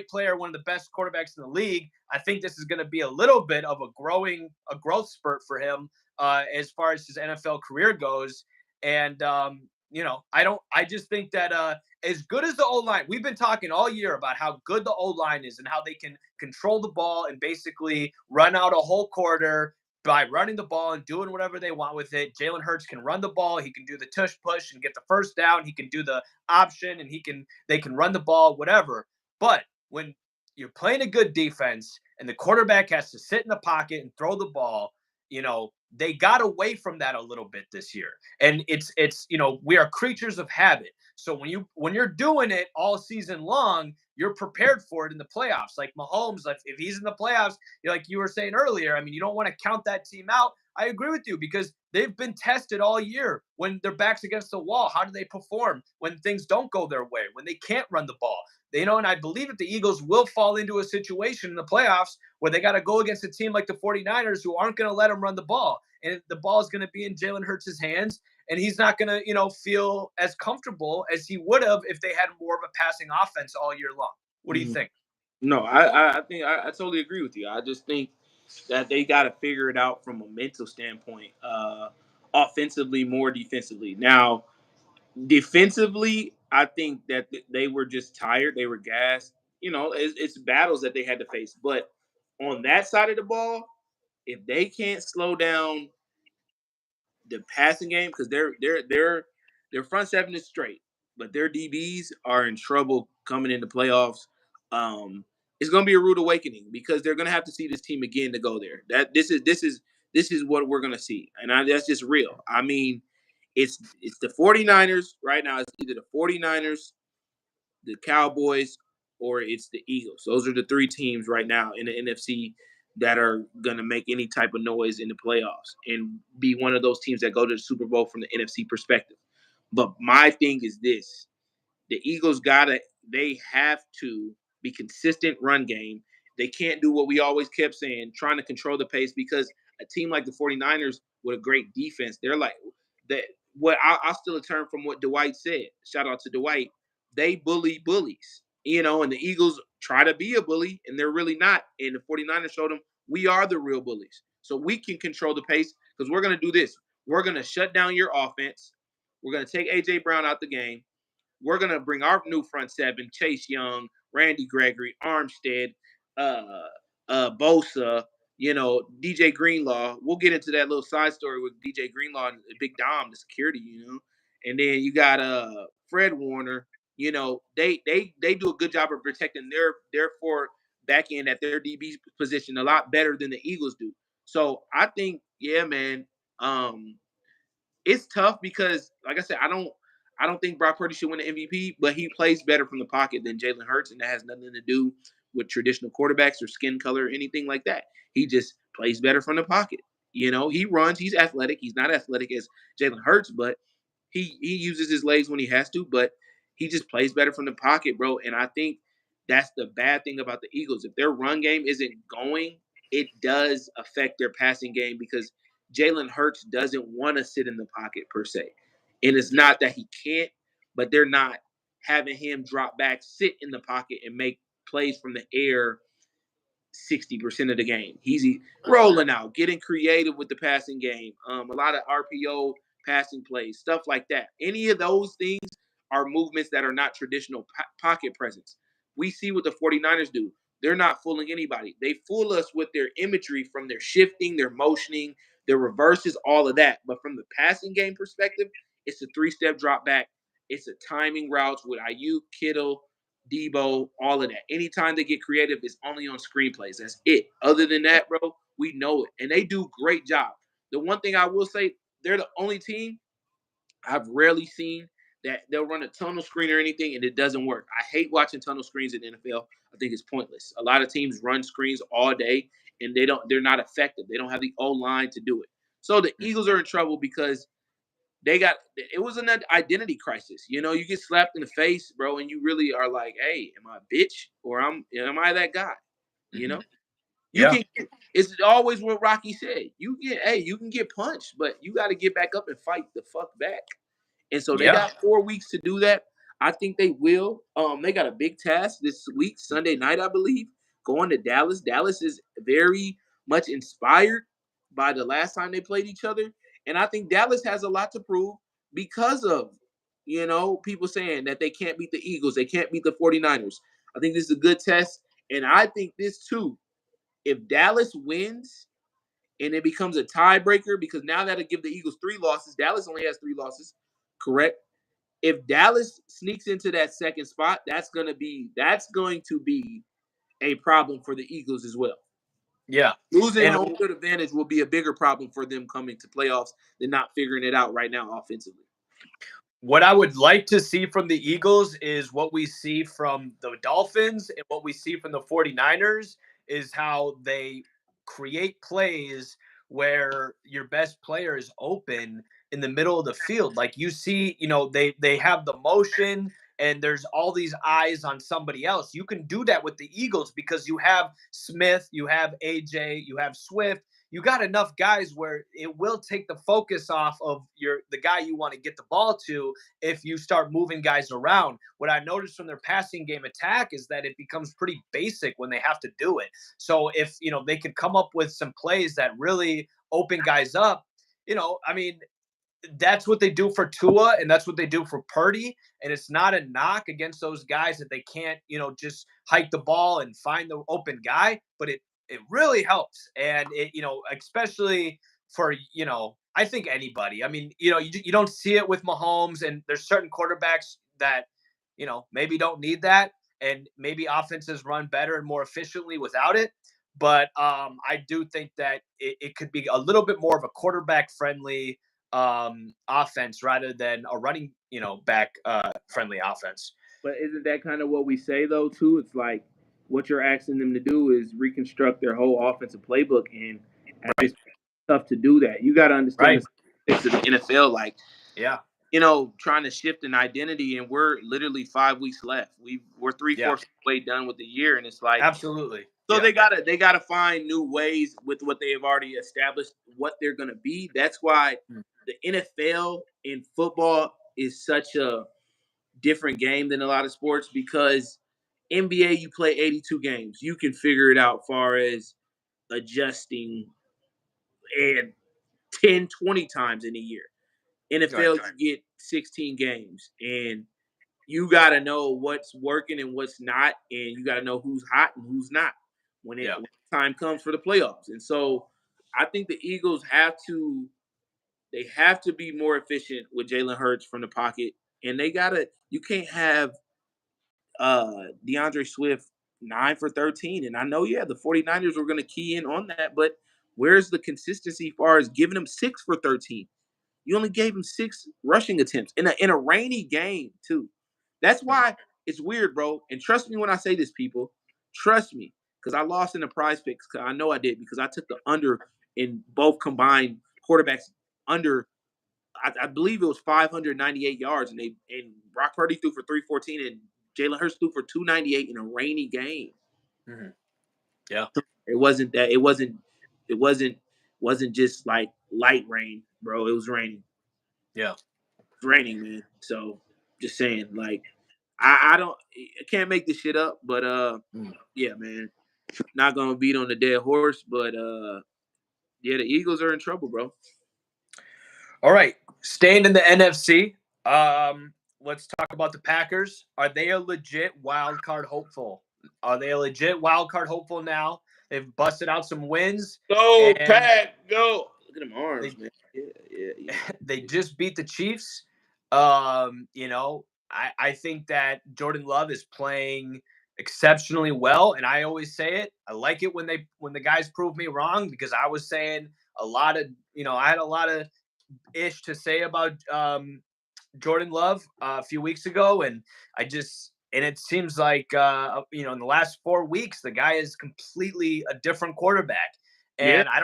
player, one of the best quarterbacks in the league. I think this is going to be a little bit of a growth spurt for him as far as his NFL career goes. And I just think that as good as the O line, we've been talking all year about how good the O line is and how they can control the ball and basically run out a whole quarter by running the ball and doing whatever they want with it. Jalen Hurts can run the ball. He can do the tush push and get the first down. He can do the option and they can run the ball, whatever. But when you're playing a good defense and the quarterback has to sit in the pocket and throw the ball, they got away from that a little bit this year. And it's we are creatures of habit. So when you're doing it all season long, you're prepared for it in the playoffs. Like Mahomes, like if he's in the playoffs, like you were saying earlier, I mean, you don't want to count that team out. I agree with you because they've been tested all year when their backs against the wall. How do they perform when things don't go their way, when they can't run the ball? And I believe that the Eagles will fall into a situation in the playoffs where they got to go against a team like the 49ers who aren't going to let them run the ball. And the ball is going to be in Jalen Hurts' hands, and he's not going to, feel as comfortable as he would have if they had more of a passing offense all year long. What do you Mhm. think? No, I think I totally agree with you. I just think that they got to figure it out from a mental standpoint, offensively more defensively. Now, defensively, I think that they were just tired. They were gassed. It's battles that they had to face. But on that side of the ball, if they can't slow down the passing game, because their front seven is straight, but their DBs are in trouble coming into playoffs. Um, it's going to be a rude awakening because they're going to have to see this team again to go there. That this is what we're going to see, and that's just real. I mean, it's the 49ers right now. It's either the 49ers, the Cowboys, or it's the Eagles. Those are the three teams right now in the NFC that are going to make any type of noise in the playoffs and be one of those teams that go to the Super Bowl from the NFC perspective. But my thing is this: the Eagles they have to be consistent run game. They can't do what we always kept saying, trying to control the pace, because a team like the 49ers with a great defense, they're like that. What I'll steal a term from what Dwight said. Shout out to Dwight. They bully bullies, and the Eagles try to be a bully, and they're really not. And the 49ers showed them we are the real bullies. So we can control the pace because we're going to do this. We're going to shut down your offense. We're going to take A.J. Brown out the game. We're gonna bring our new front seven: Chase Young, Randy Gregory, Armstead, uh, Bosa, DJ Greenlaw. We'll get into that little side story with DJ Greenlaw and Big Dom, the security. And then you got Fred Warner. They do a good job of protecting their forward back end at their DB position a lot better than the Eagles do. So I think, yeah, man. It's tough because, like I said, I don't think Brock Purdy should win the MVP, but he plays better from the pocket than Jalen Hurts, and that has nothing to do with traditional quarterbacks or skin color or anything like that. He just plays better from the pocket. He runs, he's athletic. He's not athletic as Jalen Hurts, but he uses his legs when he has to, but he just plays better from the pocket, bro. And I think That's the bad thing about the Eagles. If their run game isn't going, it does affect their passing game because Jalen Hurts doesn't want to sit in the pocket per se. And it's not that he can't, but they're not having him drop back, sit in the pocket, and make plays from the air 60% of the game. He's rolling out, getting creative with the passing game. A lot of RPO passing plays, stuff like that. Any of those things are movements that are not traditional pocket presence. We see what the 49ers do. They're not fooling anybody. They fool us with their imagery from their shifting, their motioning, their reverses, all of that. But from the passing game perspective, it's a three-step drop back. It's a timing routes with Ayuk, Kittle, Debo, all of that. Anytime they get creative, it's only on screenplays. That's it. Other than that, bro, we know it. And they do great job. The one thing I will say, they're the only team I've rarely seen that they'll run a tunnel screen or anything and it doesn't work. I hate watching tunnel screens in the NFL. I think it's pointless. A lot of teams run screens all day and they're not effective. They don't have the O line to do it. So the Eagles are in trouble because it was an identity crisis. You know, you get slapped in the face, bro, and you really are like, hey, am I a bitch or am I that guy? You know, you Yeah. can. It's always what Rocky said. You can get punched, but you got to get back up and fight the fuck back. And so they Yeah. got 4 weeks to do that. I think they will. They got a big task this week, Sunday night, I believe, going to Dallas. Dallas is very much inspired by the last time they played each other. And I think Dallas has a lot to prove because of, people saying that they can't beat the Eagles, they can't beat the 49ers. I think this is a good test. And I think this too, if Dallas wins and it becomes a tiebreaker, because now that'll give the Eagles 3 losses. Dallas only has 3 losses, correct? If Dallas sneaks into that second spot, that's going to be a problem for the Eagles as well. Yeah. Losing And home field advantage will be a bigger problem for them coming to playoffs than not figuring it out right now offensively. what I would like to see from the Eagles is what we see from the Dolphins and what we see from the 49ers is how they create plays where your best player is open in the middle of the field. Like you see, they have the motion and there's all these eyes on somebody else. You can do that with the Eagles because you have Smith, you have AJ, you have Swift, you got enough guys where it will take the focus off of the guy you want to get the ball to if you start moving guys around. What I noticed from their passing game attack is that it becomes pretty basic when they have to do it. So if they could come up with some plays that really open guys up, I mean, that's what they do for Tua and that's what they do for Purdy. And it's not a knock against those guys that they can't, just hike the ball and find the open guy, but it really helps. And especially for, I think anybody, I mean, you don't see it with Mahomes and there's certain quarterbacks that, maybe don't need that. And maybe offenses run better and more efficiently without it. But I do think that it could be a little bit more of a quarterback friendly offense rather than a running, back friendly offense. But isn't that kind of what we say though too? It's like what you're asking them to do is reconstruct their whole offensive playbook, and at Right. this tough to do that. You got to understand Right. the statistics of the NFL. Like, Yeah. trying to shift an identity, and we're literally 5 weeks left. We're Yeah. 3/4 way done with the year, and it's like Absolutely. so Yeah. they gotta find new ways with what they have already established what they're gonna be. That's why the NFL and football is such a different game than a lot of sports because NBA you play 82 games. You can figure it out far as adjusting and 10, 20 times in a year. Right. NFL you get 16 games and you got to know what's working and what's not, and you got to know who's hot and who's not when time comes for the playoffs. And so I think the Eagles have to be more efficient with Jalen Hurts from the pocket, and you can't have DeAndre Swift 9 for 13. And I know, the 49ers were going to key in on that, but where's the consistency as far as giving him 6 for 13? You only gave him 6 rushing attempts in a rainy game, too. That's why it's weird, bro. And trust me when I say this, people. Trust me, because I lost in the prize picks. I know I did because I took the under in both combined quarterbacks under. I believe it was 598 yards, and Brock Purdy threw for 314, and Jalen Hurts threw for 298 in a rainy game. Mhm. Yeah. It wasn't that. It wasn't just like light rain, bro. It was raining. Yeah. It's raining, man. So just saying, like, I can't make this shit up, but Mm. yeah, man. Not gonna beat on the dead horse, but yeah, the Eagles are in trouble, bro. All right. Staying in the NFC, let's talk about the Packers. Are they a legit wild card hopeful? Are they a legit wild card hopeful now? They've busted out some wins, Go, and Pack, go. Look at them they arms, man. Yeah. they just beat the Chiefs. You know, I think that Jordan Love is playing exceptionally well, and I always say it. I like it when the guys prove me wrong, because I was saying a lot of, I had a lot of ish to say about Jordan Love a few weeks ago, and it seems like in the last 4 weeks the guy is completely a different quarterback, Yeah. and I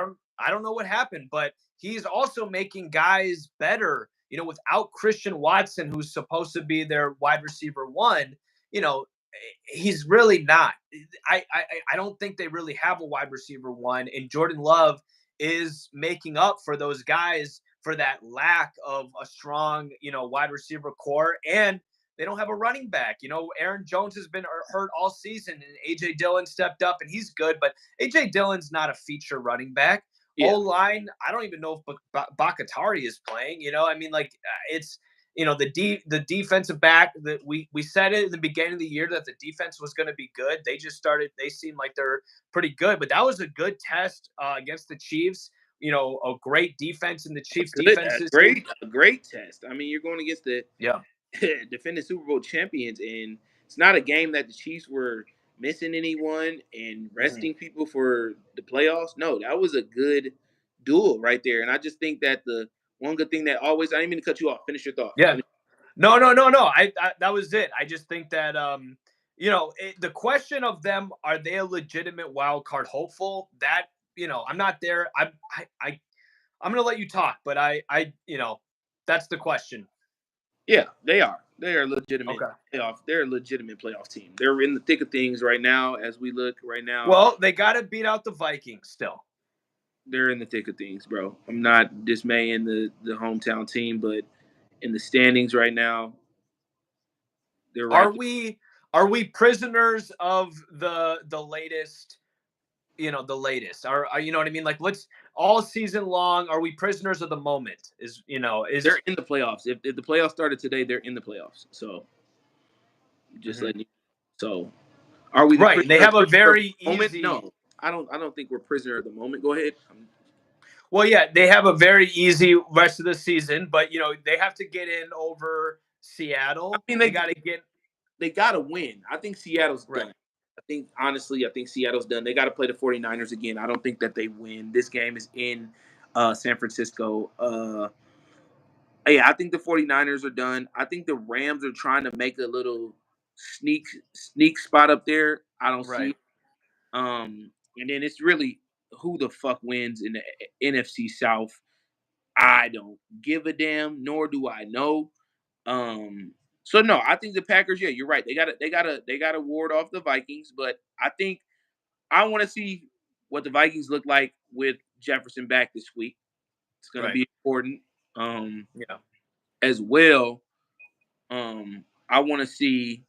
don't know what happened, but he's also making guys better. Without Christian Watson, who's supposed to be their wide receiver one, you know, he's really not. I don't think they really have a wide receiver one, and Jordan Love is making up for those guys for that lack of a strong, wide receiver core. And they don't have a running back. Aaron Jones has been hurt all season, and AJ Dillon stepped up, and he's good, but AJ Dillon's not a feature running back. Yeah. O-line, I don't even know if Bakatari is playing. It's the defensive back that we said it in the beginning of the year that the defense was going to be good. They seem like they're pretty good, but that was a good test against the Chiefs. A great defense, in the Chiefs Good, defense a this year. great test. I mean, you're going against the Yeah. defending Super Bowl champions, and it's not a game that the Chiefs were missing anyone and Mhm. resting people for the playoffs. No, that was a good duel right there. And I just think that the one good thing that always, I didn't mean to cut you off. Finish your thought. Yeah. No, no, no, no. That was it. I just think that the question of them, are they a legitimate wild card hopeful? That I'm not there. I'm gonna let you talk, but that's the question. Yeah, they are. They are legitimate Okay. playoff. They're a legitimate playoff team. They're in the thick of things right now. As we look right now, Well, they got to beat out the Vikings still. they're in the thick of things, bro. I'm not dismaying the hometown team, but in the standings right now, they're right Are there. we prisoners of the latest? The latest. Are you know what I mean? Like, let's all season long. Are we prisoners of the moment? They're in the playoffs. If the playoffs started today, they're in the playoffs. So just Mhm. letting you. So are we the Right? And they have a prisoner of very the moment? easy. No, I don't think we're prisoner of the moment. Go ahead. Well, yeah, they have a very easy rest of the season, but they have to get in over I Seattle. mean, They got to get they got to win. I think Seattle's right. done. I think Seattle's done. They got to play the 49ers again. I don't think that they win. This game is in San Francisco. Yeah, I think the 49ers are done. I think the Rams are trying to make a little sneak spot up there. I don't see Right. it. And then it's really who the fuck wins in the NFC South. I don't give a damn, nor do I know. So no, I think the Packers. Yeah, you're right. They gotta ward off the Vikings, but I think I want to see what the Vikings look like with Jefferson back this week. It's gonna Right. be important. Um, Yeah. as well. I want to see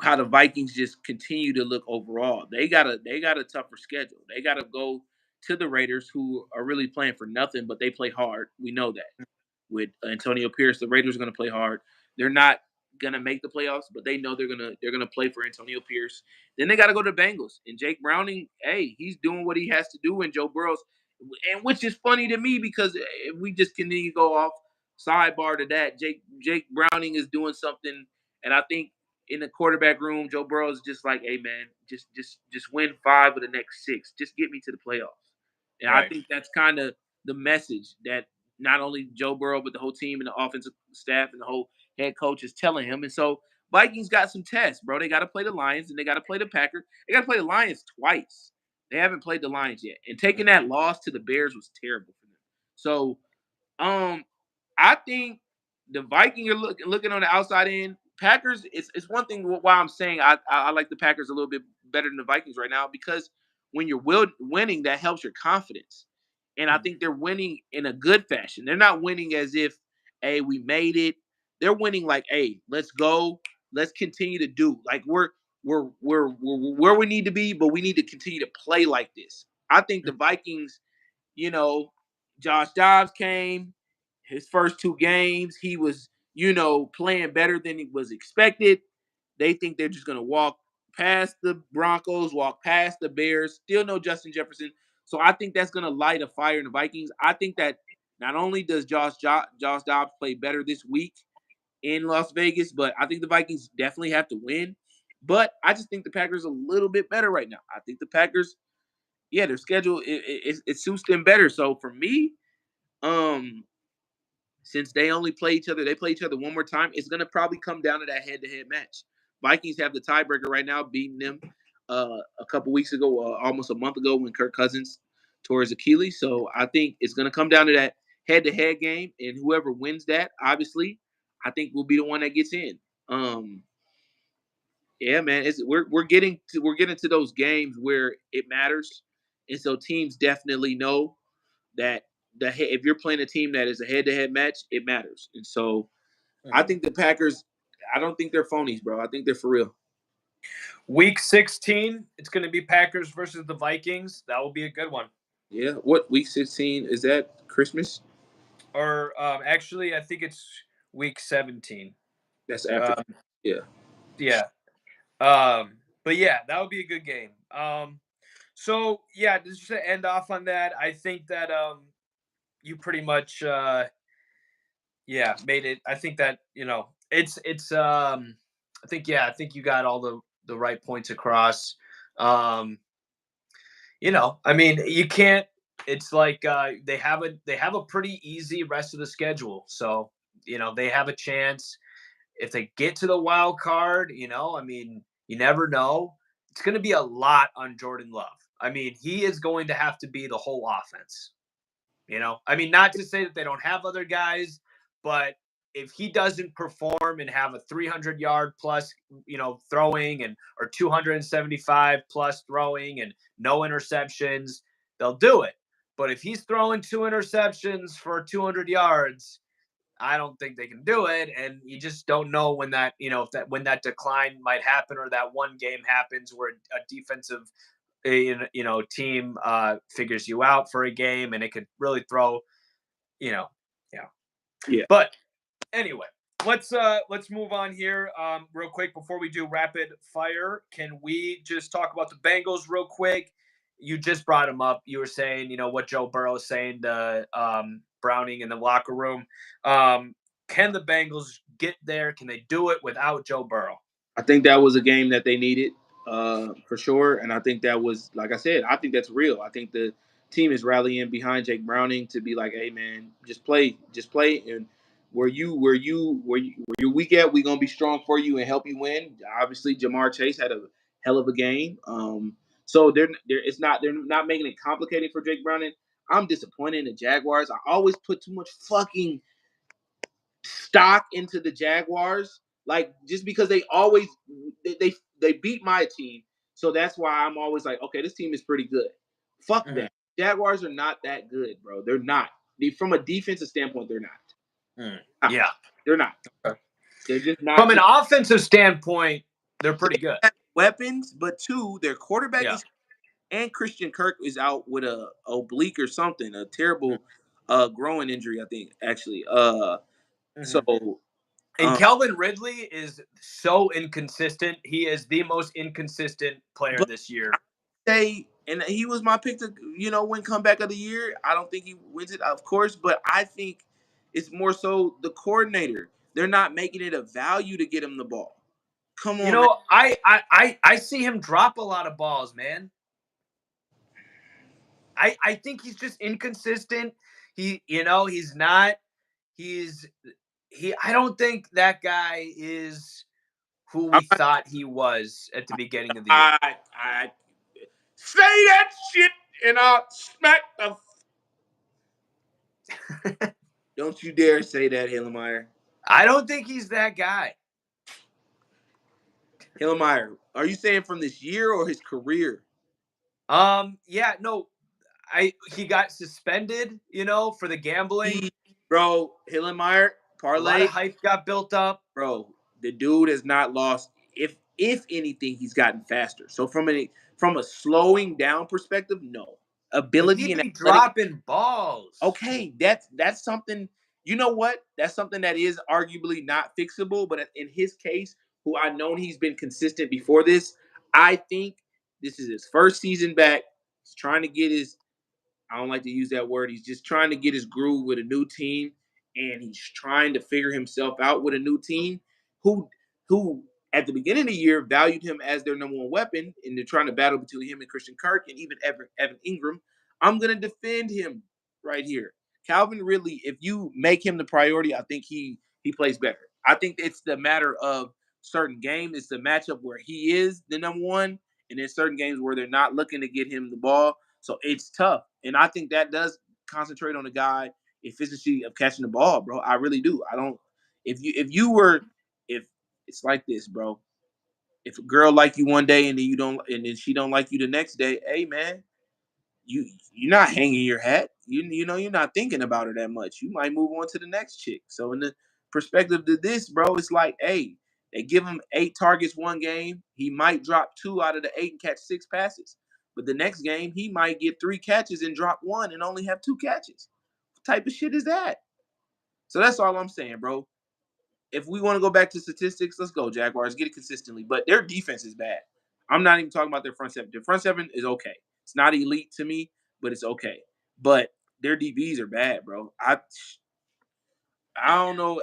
how the Vikings just continue to look overall. They got a tougher schedule. They got to go to the Raiders, who are really playing for nothing, but they play hard. We know that with Antonio Pierce, the Raiders are going to play hard. They're not going to make the playoffs, but they know they're gonna play for Antonio Pierce. Then they got to go to Bengals and Jake Browning. Hey, he's doing what he has to do, and Joe Burrow's, and which is funny to me because if we just continue to go off sidebar to that, Jake Browning is doing something, and I think in the quarterback room, Joe Burrow is just like, hey man, just win 5 of the next 6. Just get me to the playoffs. And I Right. think that's kind of the message that not only Joe Burrow, but the whole team and the offensive staff and the whole head coach is telling him. And so Vikings got some tests, bro. They got to play the Lions and they got to play the Packers. They got to play the Lions twice. They haven't played the Lions yet. And taking that loss to the Bears was terrible for them. So I think the Vikings are looking on the outside in. Packers. It's one thing why I'm saying I like the Packers a little bit better than the Vikings right now, because when you're winning, that helps your confidence, and I Mhm. think they're winning in a good fashion. They're not winning as if, hey, we made it. They're winning like, hey, let's go, let's continue to do like we're where we need to be, but we need to continue to play like this. I think the Vikings, you know, Josh Dobbs came his first two games. He was, playing better than it was expected. They think they're just going to walk past the Broncos, walk past the Bears. Still no Justin Jefferson. So I think that's going to light a fire in the Vikings. I think that not only does Josh Dobbs play better this week in Las Vegas, but I think the Vikings definitely have to win. But I just think the Packers are a little bit better right now. I think the Packers, yeah, their schedule it suits them better. So for me, um, since they only play each other, they play each other one more time. It's gonna probably come down to that head-to-head match. Vikings have the tiebreaker right now, beating them a couple weeks ago, almost a month ago, when Kirk Cousins tore his Achilles. So I think it's gonna come down to that head-to-head game, and whoever wins that, obviously, I think will be the one that gets in. Um, yeah, man, we're getting to those games where it matters, and so teams definitely know that if you're playing a team that is a head-to-head match, it matters. And so I Mhm. think the Packers, I don't think they're phonies, bro. I think they're for real. Week 16, it's going to be Packers versus the Vikings. That will be a good one. Yeah. What, week 16 is that? Christmas? Or actually, I think it's week 17. That's after. Um, Yeah. yeah. But yeah, that would be a good game. So yeah, just to end off on that, I think that you pretty much yeah made it. I think that it's I think you got all the right points across. Um, I mean, you can't. It's like they have a pretty easy rest of the schedule, so they have a chance if they get to the wild card. I mean, you never know. It's going to be a lot on Jordan Love. I mean, he is going to have to be the whole offense. I mean, not to say that they don't have other guys, but if he doesn't perform and have a 300-yard plus, throwing and or 275 plus throwing and no interceptions, they'll do it. But if he's throwing two interceptions for 200 yards, I don't think they can do it. And you just don't know when that, if that when that decline might happen or that one game happens where a defensive team figures you out for a game and it could really throw, you know, yeah. Yeah. But anyway, let's move on here real quick before we do rapid fire. Can we just talk about the Bengals real quick? You just brought them up. You were saying, what Joe Burrow is saying to Browning in the locker room. Can the Bengals get there? Can they do it without Joe Burrow? I think that was a game that they needed, for sure. And I think that was, like I said, I think that's real. I think the team is rallying behind Jake Browning to be like, hey man, just play, and where you weak at, we gonna be strong for you and help you win. Obviously, Jamar Chase had a hell of a game. So they're not making it complicated for Jake Browning. I'm disappointed in the Jaguars. I always put too much fucking stock into the Jaguars. Like, just because they always they beat my team, so that's why I'm always like, okay, this team is pretty good. Fuck Mhm. that. Jaguars are not that good, bro. They're not. From a defensive standpoint, they're not. Yeah. They're not. Okay. They're just From not. an offensive standpoint, they're pretty good. Have weapons, but two, their quarterback Yeah. is, and Christian Kirk is out with a oblique or something, a terrible growing injury, I think, actually. So Mm-hmm. And um Calvin Ridley is so inconsistent. He is the most inconsistent player but this year. and he was my pick to, win comeback of the year. I don't think he wins it, of course, but I think it's more so the coordinator. They're not making it a value to get him the ball. Come You on, man. know, I see him drop a lot of balls, man. I think he's just inconsistent. He's not. He's he. I don't think that guy is who I'm we not, thought he was at the beginning of the year. I say that shit and I'll smack the. Don't you dare say that, Hillemeyer. I don't think he's that guy. Hillmeyer, are you saying from this year or his career? Yeah, no, he got suspended, for the gambling. Bro, Hillmeyer, A lot parlay, of hype got built up. bro. The dude has not lost. If anything, he's gotten faster. So from a slowing down perspective, no. But he Ability and be athletic. dropping balls. Okay, that's something. You know what? That's something that is arguably not fixable. But in his case, who I known he's been consistent before this, I think this is his first season back. He's trying to get his, I don't like to use that word. He's just trying to get his groove with a new team, and he's trying to figure himself out with a new team. Who who at the beginning of the year valued him as their number one weapon, and they're trying to battle between him and Christian Kirk and even Evan Ingram. I'm gonna defend him right here. Calvin Ridley, if you make him the priority, I think he plays better. I think it's the matter of certain games. It's the matchup where he is the number one, and then certain games where they're not looking to get him the ball. So it's tough. And I think that does concentrate on the guy efficiency of catching the ball, bro. I really do. I don't if it's like this, bro. If a girl like you one day and then you don't and then she don't like you the next day, hey man, you're not hanging your hat. You know you're not thinking about her that much. You might move on to the next chick. So in the perspective of this, bro, it's like, hey, they give him 8 targets one game. He might drop 2 out of the 8 and catch 6 passes. But the next game, he might get 3 catches and drop 1 and only have 2 catches. What type of shit is that? So that's all I'm saying, bro. If we want to go back to statistics, let's go, Jaguars. Get it consistently. But their defense is bad. I'm not even talking about their front seven. Their front seven is okay. It's not elite to me, but it's okay. But their DBs are bad, bro. I don't know.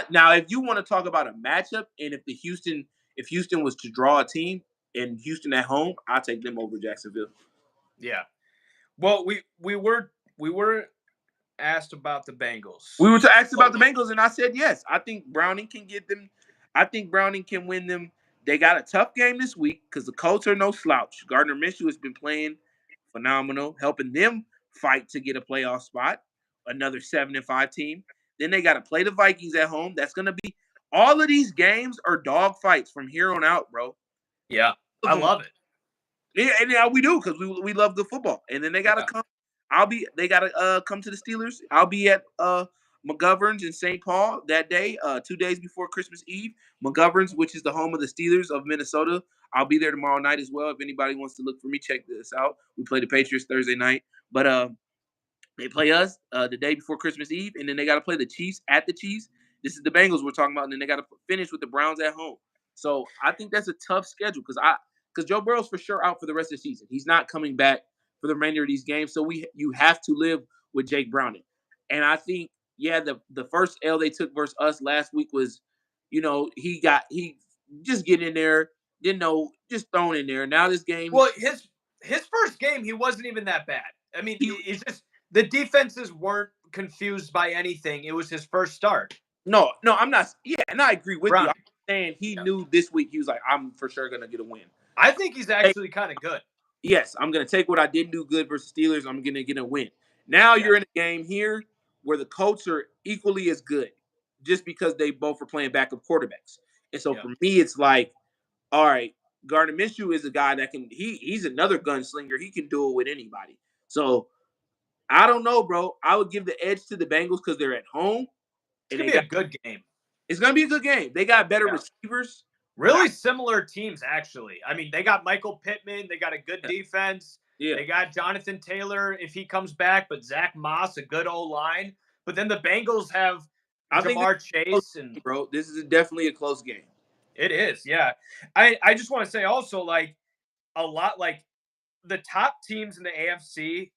Now if you want to talk about a matchup and if Houston was to draw a team and Houston at home, I'll take them over Jacksonville. Yeah. Well, we were asked about the Bengals. We were asked about the Bengals, and I said yes. I think Browning can get them. I think Browning can win them. They got a tough game this week because the Colts are no slouch. Gardner Minshew has been playing phenomenal, helping them fight to get a playoff spot. Another 7-5 team. Then they got to play the Vikings at home. That's going to be all of these games are dog fights from here on out, bro. Yeah, I love it. Yeah, we do because we love good football. And then they got to come. They got to come to the Steelers. I'll be at McGovern's in St. Paul that day, 2 days before Christmas Eve. McGovern's, which is the home of the Steelers of Minnesota. I'll be there tomorrow night as well. If anybody wants to look for me, check this out. We play the Patriots Thursday night. But they play us the day before Christmas Eve, and then they got to play the Chiefs at the Chiefs. This is the Bengals we're talking about, and then they got to finish with the Browns at home. So I think that's a tough schedule because Joe Burrow's for sure out for the rest of the season. He's not coming back for the remainder of these games. So you have to live with Jake Browning. And I think, yeah, the first L they took versus us last week was, he just get in there, didn't know, just thrown in there. Now this game. Well, his first game, he wasn't even that bad. I mean, it's just the defenses weren't confused by anything. It was his first start. No, I'm not. Yeah, and I agree with Browning. you. I'm saying he knew this week. He was like, I'm for sure going to get a win. I think he's actually kind of good. Yes, I'm going to take what I didn't do good versus Steelers. I'm going to get a win. Now you're in a game here where the Colts are equally as good just because they both are playing backup quarterbacks. And so for me, it's like, all right, Gardner Minshew is a guy that he's another gunslinger. He can do it with anybody. So I don't know, bro. I would give the edge to the Bengals because they're at home. It's going to be a good game. It's going to be a good game. They got better receivers. Really similar teams, actually. I mean, they got Michael Pittman. They got a good defense. Yeah. They got Jonathan Taylor if he comes back, but Zach Moss, a good O-line. But then the Bengals have Jamar Chase. Bro, this is definitely a close game. It is, yeah. I just want to say also, like, a lot, like, the top teams in the AFC,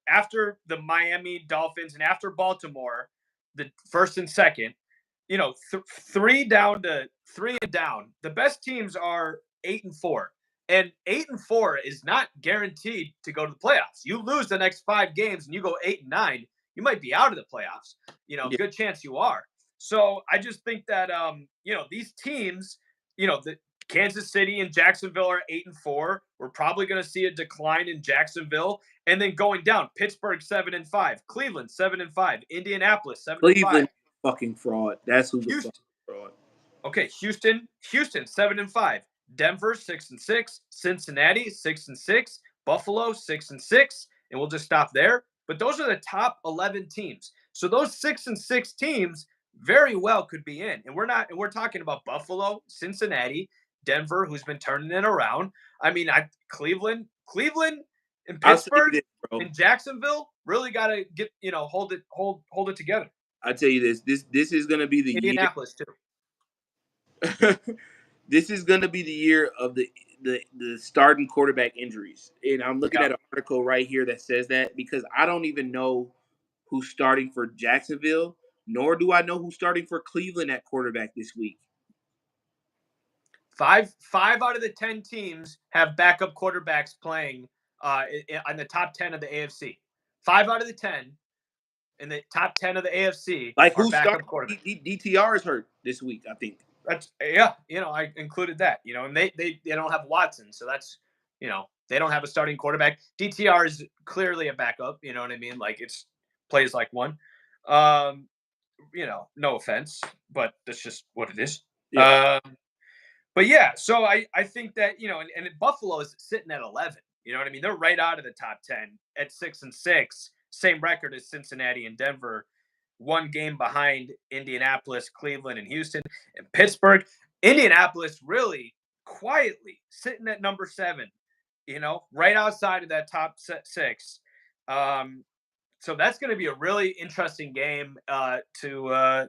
after the Miami Dolphins and after Baltimore, the first and second, 3 down to 3 and down. The best teams are 8-4, and 8-4 is not guaranteed to go to the playoffs. You lose the next 5 games and you go 8-9, you might be out of the playoffs. Good chance you are. So I just think that these teams, the Kansas City and Jacksonville are 8-4. We're probably going to see a decline in Jacksonville, and then going down. Pittsburgh 7-5, Cleveland 7-5, Indianapolis 7-5. Cleveland fucking fraud. That's who's the fucking fraud. Okay, Houston 7-5. Denver 6-6. Cincinnati 6-6. Buffalo 6-6. And we'll just stop there. But those are the top 11 teams. So those 6-6 teams very well could be in. And we're talking about Buffalo, Cincinnati, Denver, who's been turning it around. I mean, Cleveland, and I'll say Pittsburgh this, bro. and Jacksonville really got to get hold it together. I'll tell you this. This is gonna be the year. Indianapolis too. This is gonna be the year of the starting quarterback injuries. And I'm looking Yeah. at an article right here that says that because I don't even know who's starting for Jacksonville, nor do I know who's starting for Cleveland at quarterback this week. Five out of the 10 teams have backup quarterbacks playing on the top 10 of the AFC. 5 out of the 10 in the top 10 of the AFC Like are who's backup starting? quarterbacks. DTR is hurt this week, I think. That's I included that. And they don't have Watson, so that's they don't have a starting quarterback. DTR is clearly a backup. You know what I mean? Like it's plays like one. No offense, but that's just what it is. Yeah. But yeah, so I think that and Buffalo is sitting at 11. You know what I mean? They're right out of the top 10 at 6-6, same record as Cincinnati and Denver, one game behind Indianapolis, Cleveland, and Houston, and Pittsburgh. Indianapolis really quietly sitting at number 7. Right outside of that top 6. So that's going to be a really interesting game to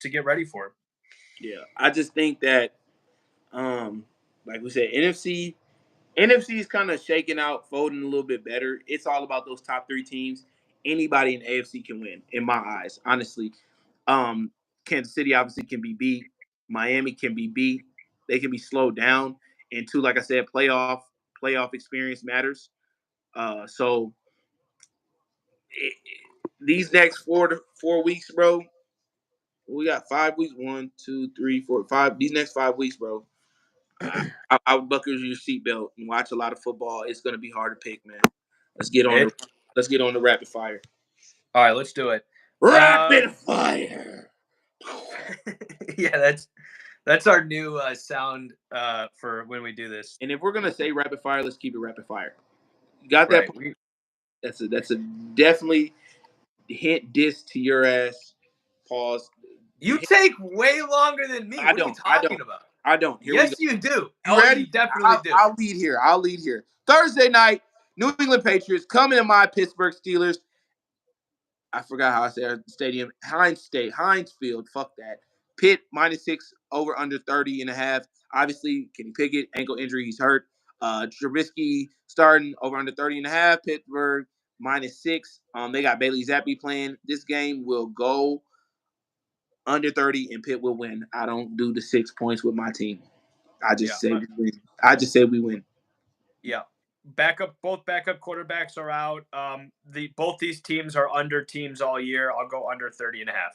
get ready for. Yeah, I just think that, like we said, NFC is kind of shaking out, folding a little bit better. It's all about those top 3 teams. Anybody in AFC can win, in my eyes, honestly. Kansas City obviously can be beat. Miami can be beat. They can be slowed down. And 2, like I said, playoff experience matters. So these next 4 weeks, bro. We got 5 weeks. 1, 2, 3, 4, 5. These next 5 weeks, bro. I would buckle your seatbelt and watch a lot of football. It's gonna be hard to pick, man. Let's get on the rapid fire. All right, let's do it. Rapid fire. Yeah, that's our new sound for when we do this. And if we're gonna say rapid fire, let's keep it rapid fire. You got that? Right. That's a definitely hint diss to your ass. Pause. You take way longer than me. What are you talking about? I don't. Yes, you do. You ready? You definitely do. I'll lead here. Thursday night, New England Patriots coming to my Pittsburgh Steelers. I forgot how I said stadium. Heinz Field. Fuck that. Pitt -6 over under 30.5. Obviously, Kenny Pickett, ankle injury, he's hurt. Trubisky starting over under 30.5. Pittsburgh -6. They got Bailey Zappi playing. This game will go under 30 and Pitt will win. I don't do the 6 points with my team. I just say we win. We win. Yeah. Both backup quarterbacks are out. Both these teams are under teams all year. I'll go under 30.5.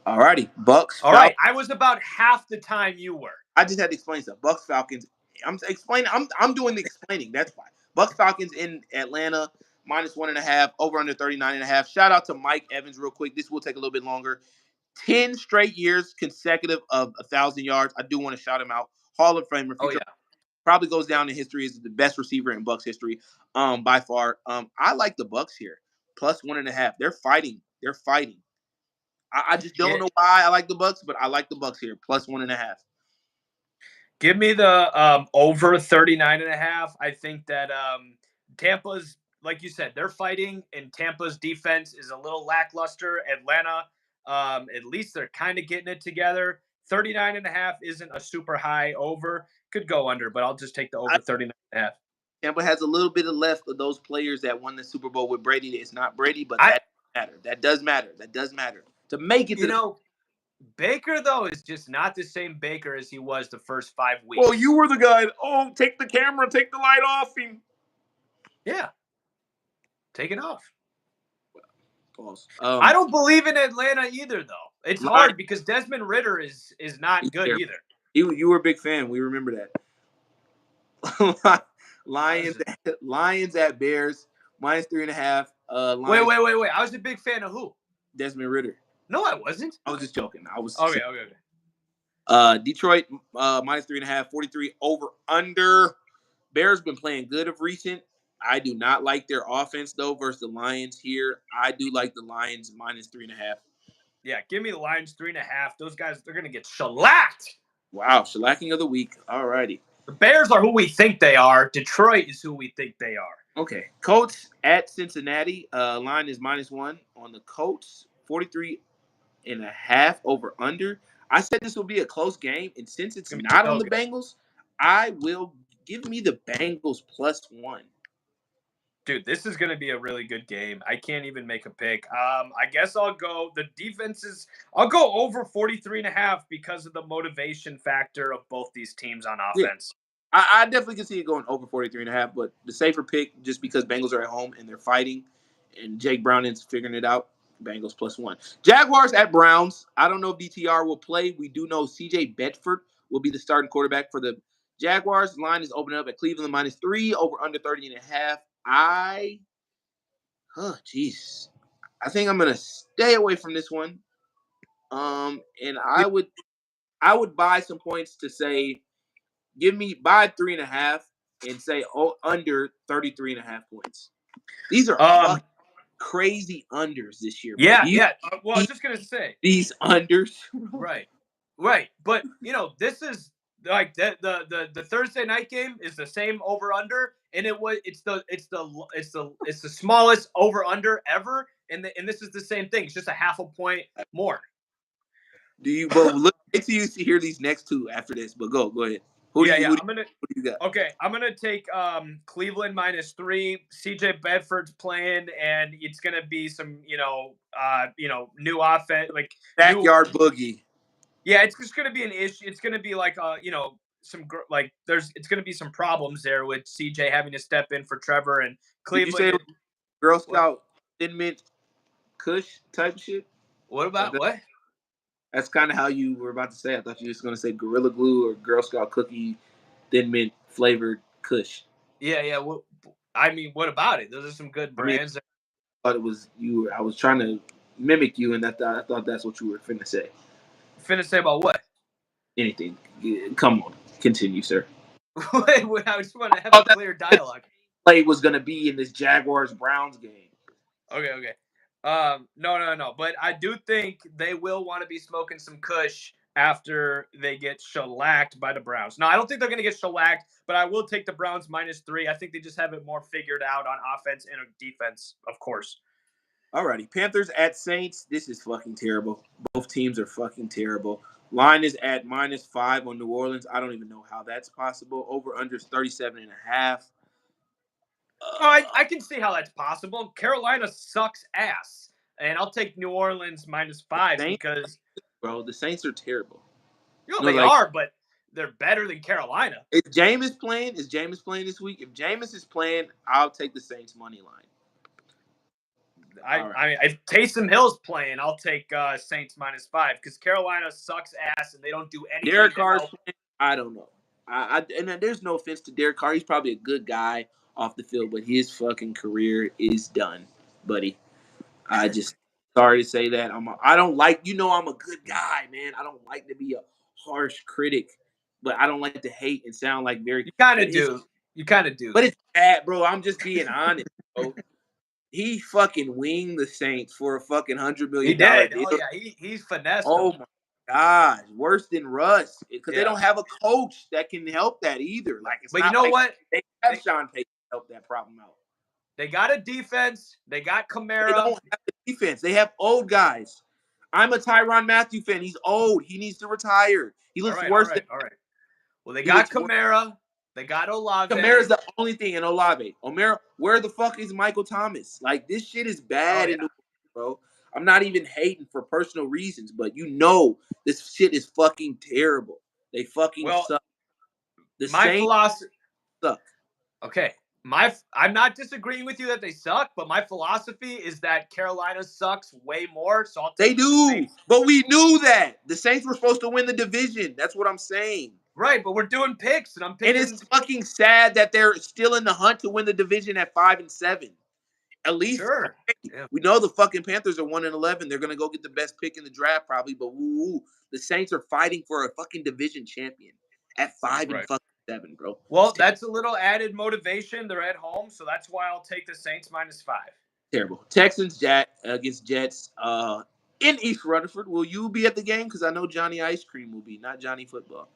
All righty. Bucks. All right. I was about half the time you were. I just had to explain stuff. Bucks Falcons. I'm explaining. I'm doing the explaining. That's why. Bucks Falcons in Atlanta -1.5 over under 39.5. Shout out to Mike Evans real quick. This will take a little bit longer. 10 straight years consecutive of 1,000 yards. I do want to shout him out. Hall of Famer. Oh yeah. Probably goes down in history as the best receiver in Bucks history, by far. I like the Bucks here, +1.5. They're fighting. I just don't know why I like the Bucks, but I like the Bucks here, +1.5. Give me the over 39.5. I think that Tampa's, like you said, they're fighting, and Tampa's defense is a little lackluster. Atlanta, at least they're kind of getting it together. 39.5 isn't a super high over. Could go under, but I'll just take the over 39.5. Tampa has a little bit of left of those players that won the Super Bowl with Brady. It's not Brady, but that does matter. To make it to Baker, though, is just not the same Baker as he was the first 5 weeks. Well, you were the guy. Oh, take the camera, take the light off him. Yeah. Take it off. Pause. I don't believe in Atlanta either, though. It's hard because Desmond Ridder is not good either. You were a big fan. We remember that. Lions at Bears, -3.5. Wait. I was a big fan of who? Desmond Ridder. No, I wasn't. I was just joking. Okay. Detroit minus 3.5, 43 over under. Bears been playing good of recent. I do not like their offense though versus the Lions here. I do like the Lions minus 3.5. Yeah, give me the Lions 3.5. Those guys, they're gonna get shellacked. Wow, shellacking of the week. Alrighty. The Bears are who we think they are. Detroit is who we think they are. Okay. Colts at Cincinnati. Line is -1 on the Colts. 43.5 over under. I said this will be a close game, and since it's not on the Bengals, I will give me the Bengals +1. Dude, this is going to be a really good game. I can't even make a pick. I guess I'll go. The defenses, I'll go over 43.5 because of the motivation factor of both these teams on offense. Yeah. I definitely can see it going over 43.5, but the safer pick, just because Bengals are at home and they're fighting, and Jake Brown is figuring it out, Bengals +1. Jaguars at Browns. I don't know if DTR will play. We do know CJ Bedford will be the starting quarterback for the Jaguars. The line is opening up at Cleveland -3 over under 30.5. I think I'm gonna stay away from this one. And I would buy some points to say, buy 3.5 and say under 33.5 points. These are crazy unders this year. Yeah, yeah. Well, I was just gonna say these unders. Right. But this is like the Thursday night game is the same over under, and it's the smallest over under ever, and this is the same thing. It's just a half a point more. Wait till you hear these next two after this. But go ahead. Who do you got? Okay, I'm gonna take Cleveland -3. CJ Bedford's playing, and it's gonna be some new offense, like backyard boogie. Yeah, it's just gonna be an issue. It's gonna be like it's gonna be some problems there with CJ having to step in for Trevor and Cleveland. Did you say Girl Scout Thin Mint Kush type shit? What about what? That's kind of how you were about to say. I thought you were just going to say Gorilla Glue or Girl Scout Cookie Thin Mint flavored Kush. Yeah. What about it? Those are some good brands. I thought it was you. I was trying to mimic you, and I thought that's what you were finna say. Finna say about what? Anything. Come on. Continue, sir. Wait, I just want to have a clear dialogue. Play was going to be in this Jaguars-Browns game. Okay. No. But I do think they will want to be smoking some Kush after they get shellacked by the Browns. No, I don't think they're going to get shellacked, but I will take the Browns -3. I think they just have it more figured out on offense and defense, of course. Alrighty. Panthers at Saints. This is fucking terrible. Both teams are fucking terrible. Line is at -5 on New Orleans. I don't even know how that's possible. Over under 37.5. I can see how that's possible. Carolina sucks ass, and I'll take New Orleans -5 because the Saints are terrible. They are, but they're better than Carolina. Is Jameis playing? Is Jameis playing this week? If Jameis is playing, I'll take the Saints money line. If Taysom Hill's playing, I'll take Saints -5 because Carolina sucks ass and they don't do anything. Derek Carr's playing, I don't know. And there's no offense to Derek Carr. He's probably a good guy off the field, but his fucking career is done, buddy. I just sorry to say that. I don't like, I'm a good guy, man. I don't like to be a harsh critic, but I don't like to hate and sound like very. You kind of do. You kind of do. But it's bad, bro. I'm just being honest, bro. He fucking winged the Saints for a fucking $100 million. He did. Oh yeah, he's finessed. Oh my gosh, worse than Russ because they don't have a coach that can help that either. But you know what? They have Sean Payton to help that problem out. They got a defense. They got Kamara. They don't have a defense. They have old guys. I'm a Tyrann Mathieu fan. He's old. He needs to retire. He looks worse than. All right. Well, they got Kamara. They got Olave. Kamara's the only thing in Olave. Where the fuck is Michael Thomas? Like, this shit is bad in the world, bro. I'm not even hating for personal reasons, but this shit is fucking terrible. They fucking suck. My philosophy suck. Okay. I'm not disagreeing with you that they suck, but my philosophy is that Carolina sucks way more. So they do, but we knew that the Saints were supposed to win the division. That's what I'm saying. Right, but we're doing picks, and I'm picking. And it's fucking sad that they're still in the hunt to win the division at 5-7. At least Sure. Yeah. we know the fucking Panthers are 1-11. They're gonna go get the best pick in the draft probably. But the Saints are fighting for a fucking division champion at 5 and Right. fucking 7, bro. Well, that's a little added motivation. They're at home, so that's why I'll take the Saints -5. Terrible. Texans against Jets in East Rutherford. Will you be at the game? Because I know Johnny Ice Cream will be, not Johnny Football.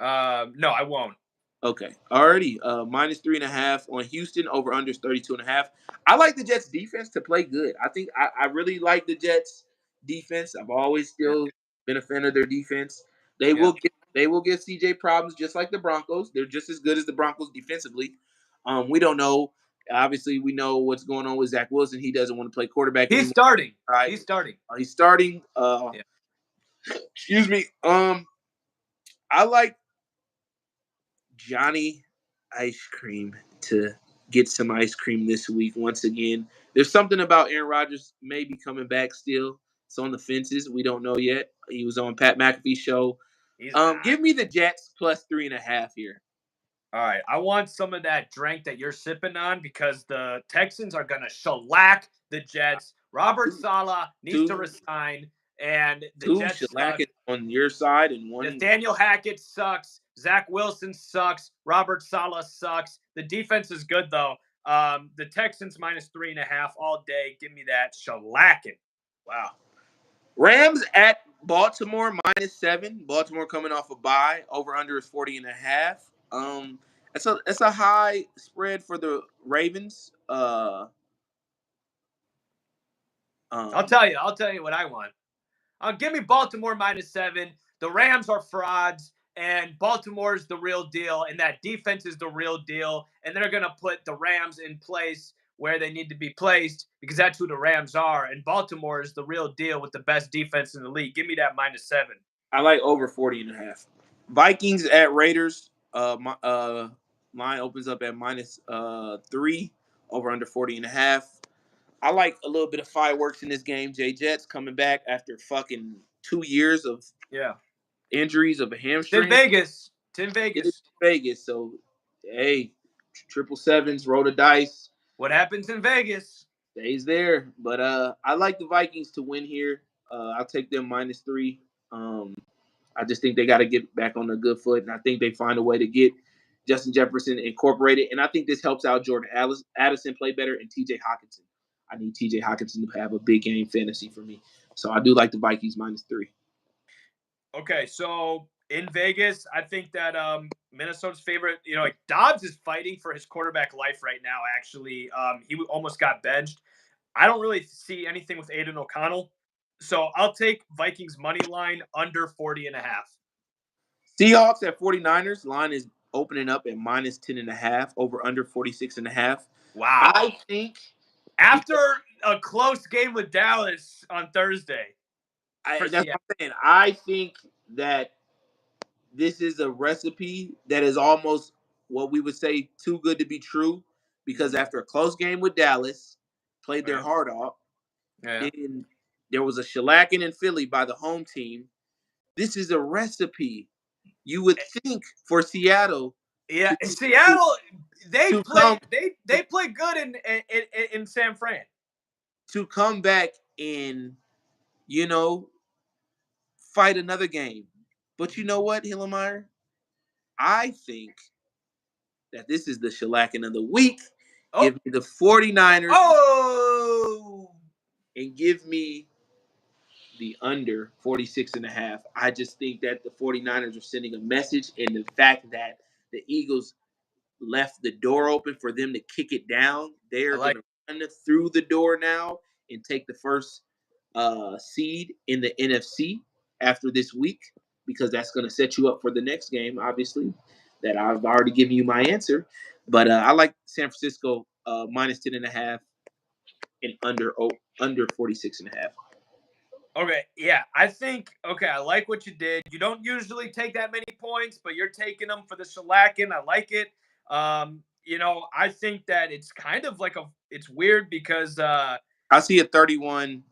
No, I won't. Okay. Already. -3.5 on Houston. Over under 32.5. I like the Jets defense to play good. I think I really like the Jets defense. I've always still been a fan of their defense. They Yeah. will give CJ problems just like the Broncos. They're just as good as the Broncos defensively. We don't know. Obviously, we know what's going on with Zach Wilson. He doesn't want to play quarterback He's anymore. starting. Right? He's starting. He's starting. Yeah. Excuse me. I like Johnny Ice Cream to get some ice cream this week once again. There's something about Aaron Rodgers maybe coming back still. It's on the fences. We don't know yet. He was on Pat McAfee's show. He's not. Give me the Jets +3.5 here. All right. I want some of that drink that you're sipping on because the Texans are going to shellac the Jets. Robert Saleh needs to resign, and the Two Jets shellacking on your side and one. Nathaniel Hackett sucks. Zach Wilson sucks. Robert Saleh sucks. The defense is good, though. The Texans -3.5 all day. Give me that shellacking. Wow. Rams at Baltimore -7. Baltimore coming off a bye. Over under is 40.5. That's a high spread for the Ravens. I'll tell you what I want. Give me Baltimore -7. The Rams are frauds, and Baltimore's the real deal, and that defense is the real deal, and they're going to put the Rams in place where they need to be placed because that's who the Rams are, and Baltimore is the real deal with the best defense in the league. Give me that -7. I like over 40.5. Vikings at Raiders. Line opens up at -3. Over under 40.5. I like a little bit of fireworks in this game. Jay Jets coming back after fucking 2 years of injuries of a hamstring. It's in Vegas. So, hey, 777s, roll the dice. What happens in Vegas stays there. But I like the Vikings to win here. I'll take them -3. I just think they got to get back on a good foot, and I think they find a way to get Justin Jefferson incorporated. And I think this helps out Jordan Addison play better and T.J. Hockenson. I need T.J. Hockenson to have a big game fantasy for me. So I do like the Vikings -3. Okay, so in Vegas, I think that Minnesota's favorite, like Dobbs is fighting for his quarterback life right now, actually. He almost got benched. I don't really see anything with Aiden O'Connell. So I'll take Vikings money line under 40.5. Seahawks at 49ers. Line is opening up at -10.5. Over under 46.5. Wow. I think after a close game with Dallas on Thursday. That's what I'm saying. I think that this is a recipe that is almost what we would say too good to be true, because after a close game with Dallas, played their heart off, then there was a shellacking in Philly by the home team. This is a recipe you would think for Seattle. Yeah, Seattle, they play good in San Fran. To come back and, fight another game. But you know what, Hillemeyer? I think that this is the shellacking of the week. Oh. Give me the 49ers. Oh! And give me the under 46.5. I just think that the 49ers are sending a message, and the fact that the Eagles left the door open for them to kick it down, they're going to run through the door now and take the first seed in the NFC after this week, because that's going to set you up for the next game, obviously, that I've already given you my answer. But I like San Francisco -10.5 and under 46.5. Okay, yeah, I think, I like what you did. You don't usually take that many points, but you're taking them for the shellacking. I like it. I think that it's kind of like it's weird because I see a 31.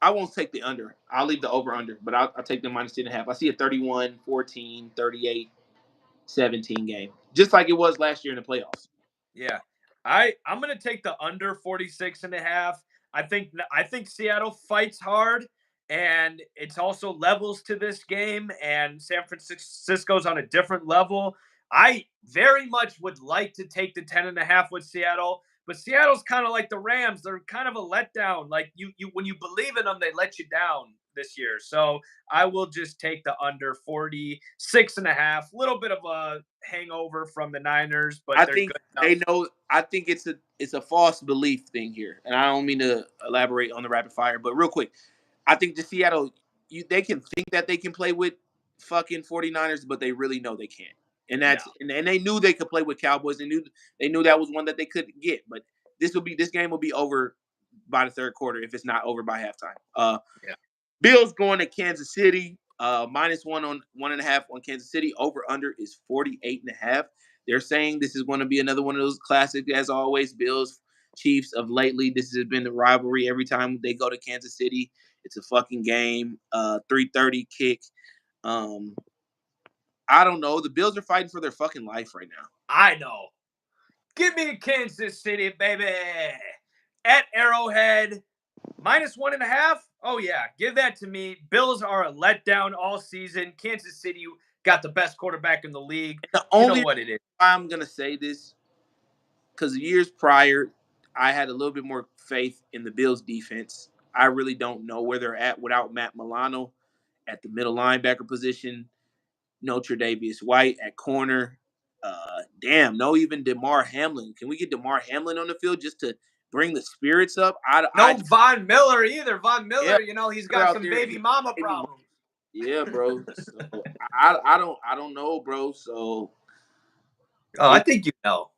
I won't take the under. I'll leave the over-under, but I'll take the -10.5. I see a 31-14, 38-17 game, just like it was last year in the playoffs. Yeah. I'm going to take the under 46.5. I think Seattle fights hard, and it's also levels to this game, and San Francisco's on a different level. I very much would like to take the 10.5 with Seattle, but Seattle's kind of like the Rams. They're kind of a letdown. Like you when you believe in them, they let you down this year. So I will just take the under 46.5. Little bit of a hangover from the Niners, but I they're think good they enough. know. I think it's a false belief thing here, and I don't mean to elaborate on the rapid fire, but real quick, I think the Seattle, they can think that they can play with fucking 49ers, but they really know they can't. And No. and they knew they could play with Cowboys. They knew that was one that they couldn't get. But this game will be over by the third quarter if it's not over by halftime. Yeah. Bills going to Kansas City. Minus 1.5 on Kansas City. Over under is 48.5. They're saying this is going to be another one of those classic, as always. Bills Chiefs of lately. This has been the rivalry every time they go to Kansas City. It's a fucking game. 3:30 kick. Um, I don't know. The Bills are fighting for their fucking life right now. I know. Give me Kansas City, baby. At Arrowhead, minus 1.5. Oh, yeah. Give that to me. Bills are a letdown all season. Kansas City got the best quarterback in the league. The You know only what it is. I'm gonna say this because years prior, I had a little bit more faith in the Bills defense. I really don't know where they're at without Matt Milano at the middle linebacker position. No Tre'Davious White at corner. Damn, no even DeMar Hamlin. Can we get DeMar Hamlin on the field just to bring the spirits up? No Von Miller either. Von Yeah, Miller, he's they're got out some there. baby mama problems. Yeah, bro. So I don't know, bro. So Oh, I it, think you know.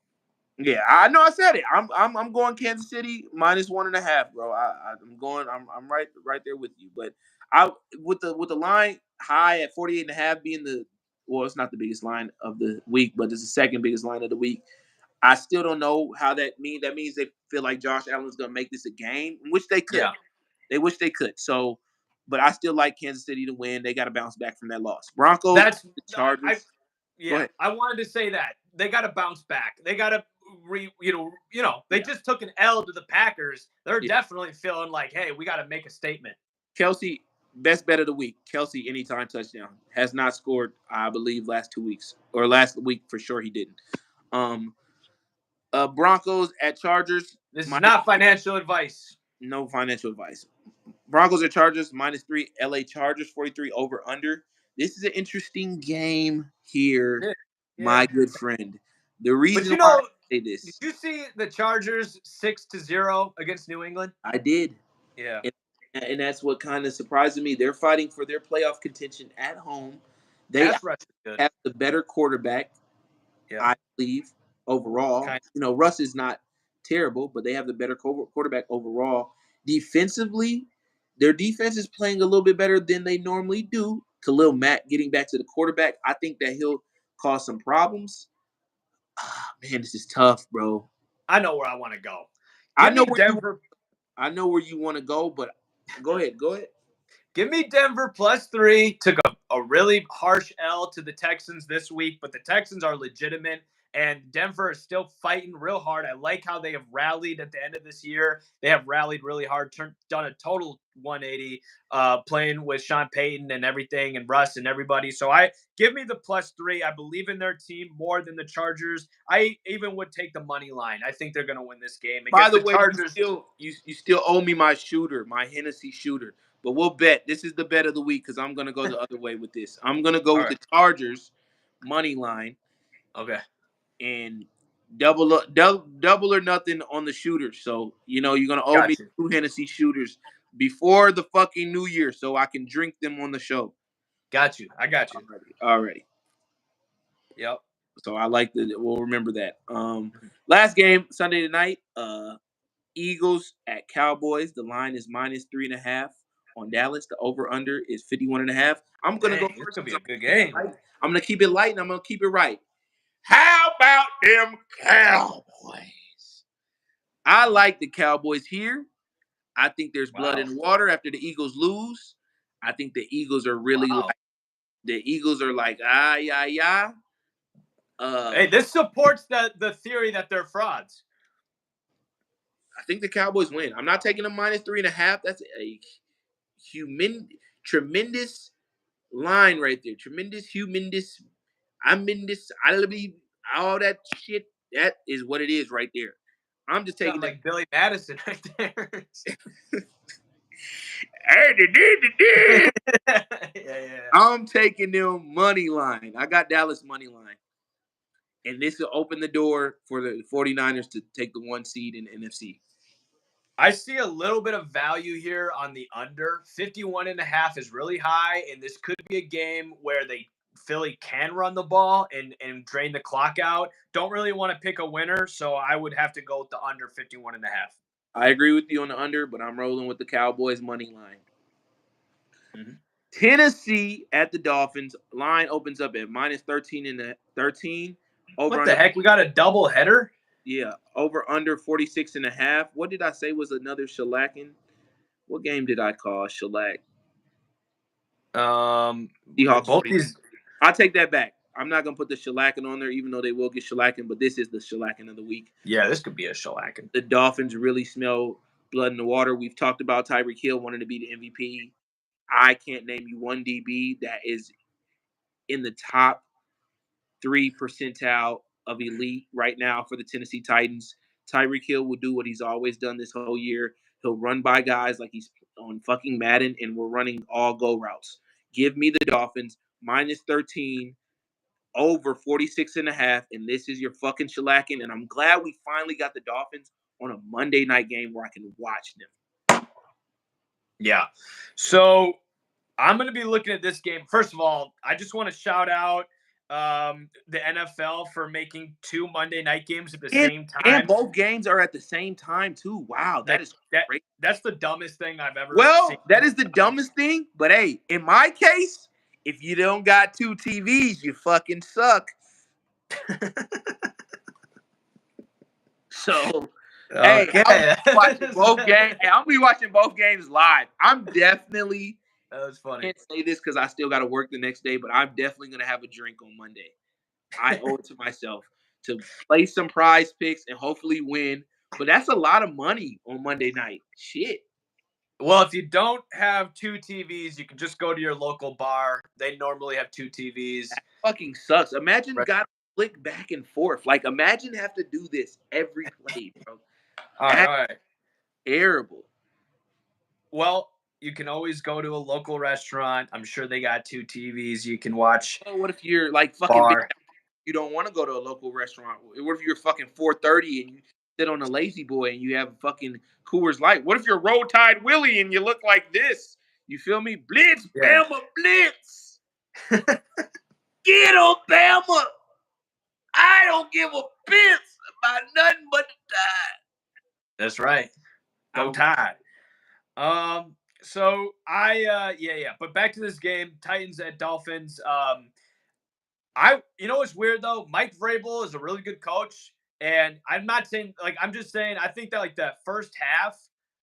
yeah, I know. I said it. I'm going Kansas City minus 1.5, bro. I'm going. I'm right there with you. But I with the line high at 48.5 being it's not the biggest line of the week, but it's the second biggest line of the week. I still don't know how that means. That means they feel like Josh Allen's going to make this a game, which they could. Yeah. They wish they could. So, but I still like Kansas City to win. They got to bounce back from that loss. Broncos, That's the Chargers. Go yeah. ahead. I wanted to say that they got to bounce back. They got to they just took an L to the Packers. They're Yeah. definitely feeling like, hey, we got to make a statement. Kelsey, best bet of the week. Kelsey, anytime touchdown. Has not scored, I believe, last 2 weeks. Or last week for sure he didn't. Broncos at Chargers. This is not financial advice. No financial advice. Broncos at Chargers, -3. LA Chargers, 43 over under. This is an interesting game here, Yeah. my good friend. The But reason why I say did this, you see the Chargers 6-0 against New England? I did. Yeah. And that's what kind of surprises me. They're fighting for their playoff contention at home. They Pass rush is good. have the better quarterback, Yeah. I believe, overall. Russ is not terrible, but they have the better quarterback overall. Defensively, their defense is playing a little bit better than they normally do. Khalil Mack getting back to the quarterback, I think that he'll cause some problems. Man, this is tough, bro. I know where I want to go. I Give know me where Denver. I know where you want to go, but go ahead. Give me Denver +3. Took a really harsh L to the Texans this week, but the Texans are legitimate, and Denver is still fighting real hard. I like how they have rallied at the end of this year. They have rallied really hard, done a total 180, playing with Sean Payton and everything, and Russ and everybody. So I give me the +3. I believe in their team more than the Chargers. I even would take the money line. I think they're going to win this game By against the the way, Chargers. you still owe me my shooter, my Hennessy shooter. But we'll bet. This is the bet of the week because I'm gonna go the other way with this. I'm gonna go with the Chargers money line. Okay. And double or nothing on the shooters. So you're gonna owe me 2 Hennessy shooters before the fucking New Year, so I can drink them on the show. Got you. I got you. Already. Yep. So I like that. We'll remember that. Last game Sunday night. Eagles at Cowboys. The line is -3.5 on Dallas. The over/under is 51.5. I'm gonna go It's first. gonna be a good game. I'm gonna keep it light and I'm gonna keep it right. How about them Cowboys? I like the Cowboys here. I think there's blood in the water after the Eagles lose. I think the Eagles are really like yeah. Hey, this supports the theory that they're frauds. I think the Cowboys win. I'm not taking a -3.5. That's a tremendous line right there. Humongous. I'm in this. I be all that shit. That is what it is right there. I'm just taking Sound that. like Billy Madison right there. Yeah, yeah. I'm taking them money line. I got Dallas money line. And this will open the door for the 49ers to take the 1 seed in the NFC. I see a little bit of value here on the under. 51.5 is really high, and this could be a game where Philly can run the ball and drain the clock out. Don't really want to pick a winner, so I would have to go with the under 51.5. I agree with you on the under, but I'm rolling with the Cowboys money line. Mm-hmm. Tennessee at the Dolphins. Line opens up at -13 and 13. Over What under. the heck? We got a double header? Yeah, over under 46.5. What did I say was another shellacking? What game did I call shellac? Seahawks Both 40. these. I'll take that back. I'm not gonna put the shellacking on there, even though they will get shellacking. But this is the shellacking of the week. Yeah, this could be a shellacking. The Dolphins really smell blood in the water. We've talked about Tyreek Hill wanting to be the MVP. I can't name you one DB that is in the top 3 percentile of elite right now for the Tennessee Titans. Tyreek Hill will do what he's always done this whole year. He'll run by guys like he's on fucking Madden, and we're running all go routes. Give me the Dolphins -13, over 46.5, and this is your fucking shellacking. And I'm glad we finally got the Dolphins on a Monday night game where I can watch them. Yeah. So I'm going to be looking at this game. First of all, I just want to shout out the NFL for making 2 Monday night games at the same time. And both games are at the same time, too. Wow, that is great. That's the dumbest thing I've ever seen. Well, that is the dumbest thing. But, hey, in my case, if you don't got 2 TVs, you fucking suck. So, okay. Hey, I'll be watching both games. Hey, I'll be watching both games live. I'm definitely – that was funny. I can't say this because I still got to work the next day, but I'm definitely going to have a drink on Monday. I owe it to myself to play some prize picks and hopefully win. But that's a lot of money on Monday night. Shit. Well, if you don't have 2 TVs, you can just go to your local bar. They normally have 2 TVs. That fucking sucks. Imagine got to flick back and forth. Like, imagine have to do this every play, bro. All right. Terrible. Well, you can always go to a local restaurant. I'm sure they got 2 TVs you can watch. Oh, what if you're like fucking you don't want to go to a local restaurant? What if you're fucking 4:30 and you sit on a lazy boy and you have fucking Coors Light? What if you're Roll Tide Willie and you look like this? You feel me? Blitz, Bama, blitz. Get on Bama. I don't give a piss about nothing but the Tide. That's right. Go Tide. So but back to this game, Titans at Dolphins. You know what's weird though? Mike Vrabel is a really good coach, and I'm not saying I'm just saying I think that like the first half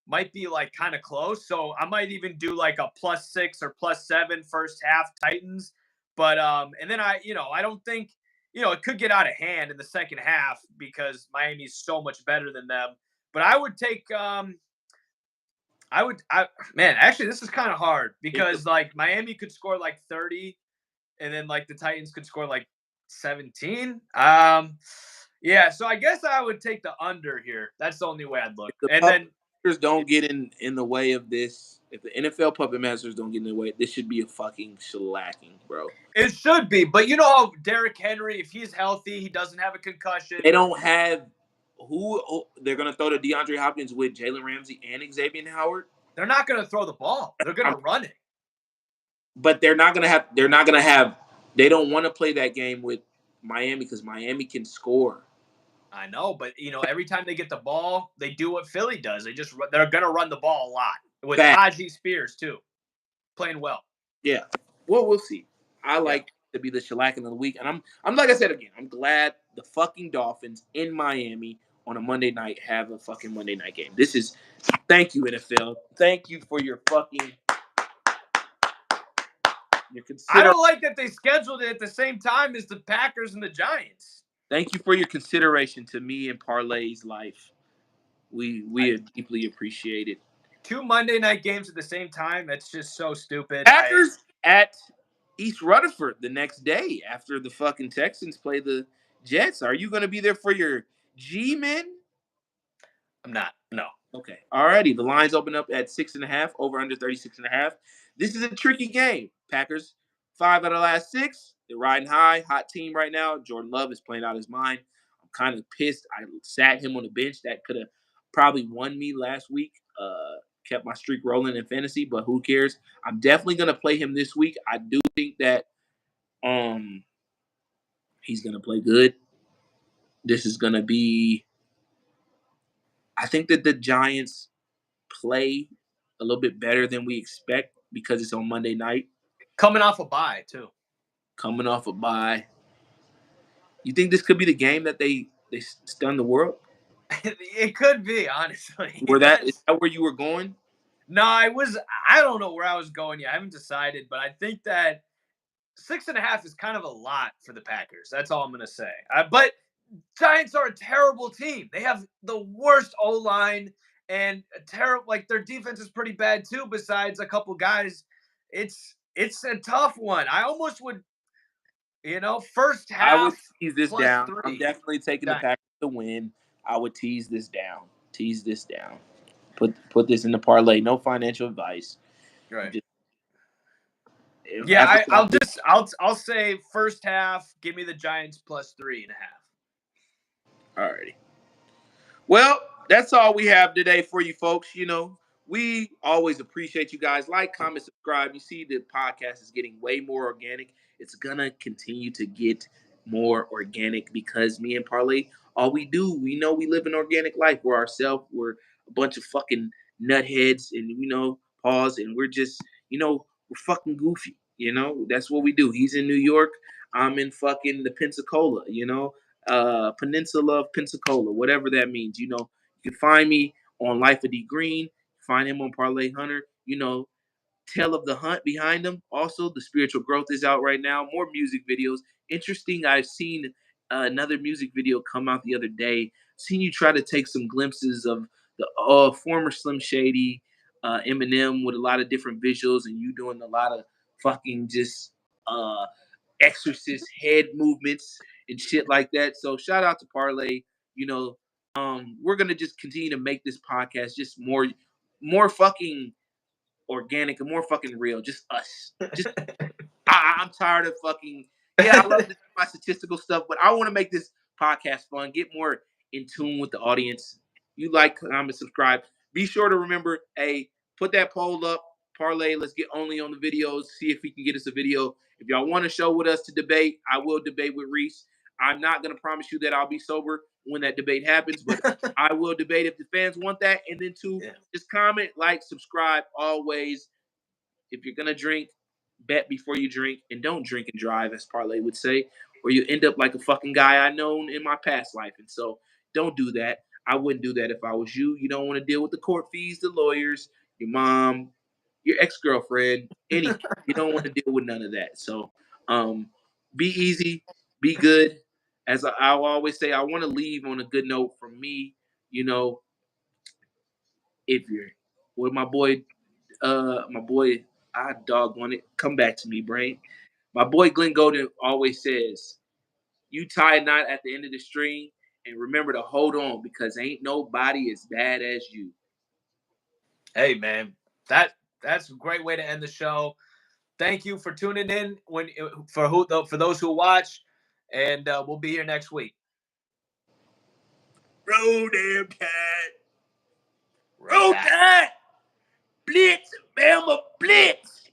might be like kind of close. So I might even do like a +6 or +7 first half Titans. But and then I don't think it could get out of hand in the second half because Miami's so much better than them. But I would take actually, this is kind of hard because like Miami could score like 30 and then like the Titans could score like 17. Yeah, so I guess I would take the under here. That's the only way I'd look. And then don't get in the way of this. If the NFL puppet masters don't get in the way, this should be a fucking shellacking, bro. It should be, but you know how Derrick Henry, if he's healthy, he doesn't have a concussion. They don't have they're gonna throw to DeAndre Hopkins with Jalen Ramsey and Xavier Howard. They're not gonna throw the ball. They're gonna run it. But they're not gonna have. They don't want to play that game with Miami because Miami can score. I know, but every time they get the ball, they do what Philly does. They're gonna run the ball a lot with Najee Spears too, playing well. Yeah, well, we'll see. I like to be the shellacking of the week, and I'm like I said again, I'm glad the fucking Dolphins in Miami on a Monday night have a fucking Monday night game. Thank you, NFL. Thank you for your fucking. I don't like that they scheduled it at the same time as the Packers and the Giants. Thank you for your consideration to me and Parlay's life. We deeply appreciate it. 2 Monday night games at the same time. That's just so stupid. Packers at East Rutherford the next day after the fucking Texans play the Jets. Are you going to be there for your G-men? I'm not. No. Okay. Alrighty. The lines open up at 6.5, over under 36.5. This is a tricky game. Packers, 5 out of the last 6. They're riding high. Hot team right now. Jordan Love is playing out his mind. I'm kind of pissed. I sat him on the bench. That could have probably won me last week. Kept my streak rolling in fantasy, but who cares? I'm definitely gonna play him this week. I do think that he's gonna play good. This is gonna be. I think that the Giants play a little bit better than we expect because it's on Monday night. Coming off a bye too. Coming off a bye. You think this could be the game that they stun the world? It could be, honestly. Is that where you were going? No, I don't know where I was going yet. I haven't decided, but I think that 6.5 is kind of a lot for the Packers. That's all I'm going to say. But Giants are a terrible team. They have the worst O-line and their defense is pretty bad too, besides a couple guys. It's a tough one. I almost would, first half. I would tease this down. 3. I'm definitely taking the Packers to win. I would tease this down. Put this in the parlay. No financial advice. Right. Yeah, I'll say first half. Give me the Giants plus 3.5. Alrighty. Well, that's all we have today for you folks. We always appreciate you guys. Like, comment, subscribe. You see the podcast is getting way more organic. It's gonna continue to get more organic because me and Parlay, all we do, we know we live an organic life. We're ourselves. We're a bunch of fucking nutheads, and pause, and we're just, we're fucking goofy. That's what we do. He's in New York. I'm in fucking the Pensacola. Peninsula of Pensacola, whatever that means. You can find me on Life of D Green. Find him on Parlay Hunter. Tale of the Hunt behind him. Also, the Spiritual Growth is out right now. More music videos. Interesting. I've seen another music video come out the other day. Seen you try to take some glimpses of the former Slim Shady, Eminem with a lot of different visuals, and you doing a lot of fucking just exorcist head movements and shit like that. So shout out to Parlay. We're gonna just continue to make this podcast just more fucking organic and more fucking real. Just us. Just I'm tired of fucking. Yeah, I love to do my statistical stuff, but I want to make this podcast fun. Get more in tune with the audience. You like, comment, subscribe. Be sure to remember, put that poll up. Parlay. Let's get only on the videos. See if we can get us a video. If y'all want to show with us to debate, I will debate with Reese. I'm not going to promise you that I'll be sober when that debate happens, but I will debate if the fans want that. And then just comment, like, subscribe always. If you're going to drink, bet before you drink, and don't drink and drive, as Parlay would say, or you end up like a fucking guy I known in my past life. And so don't do that. I wouldn't do that if I was you. You don't want to deal with the court fees, the lawyers, your mom, your ex-girlfriend, anything. You don't want to deal with none of that. So be easy, be good. As I'll always say, I want to leave on a good note from me. If you're with my boy, I doggone it. Come back to me, brain. My boy Glenn Golden always says, you tie a knot at the end of the string and remember to hold on because ain't nobody as bad as you. Hey, man, that's a great way to end the show. Thank you for tuning in for those who watch, and we'll be here next week. Roll damn cat. Roll cat. Blitz, Bama, blitz.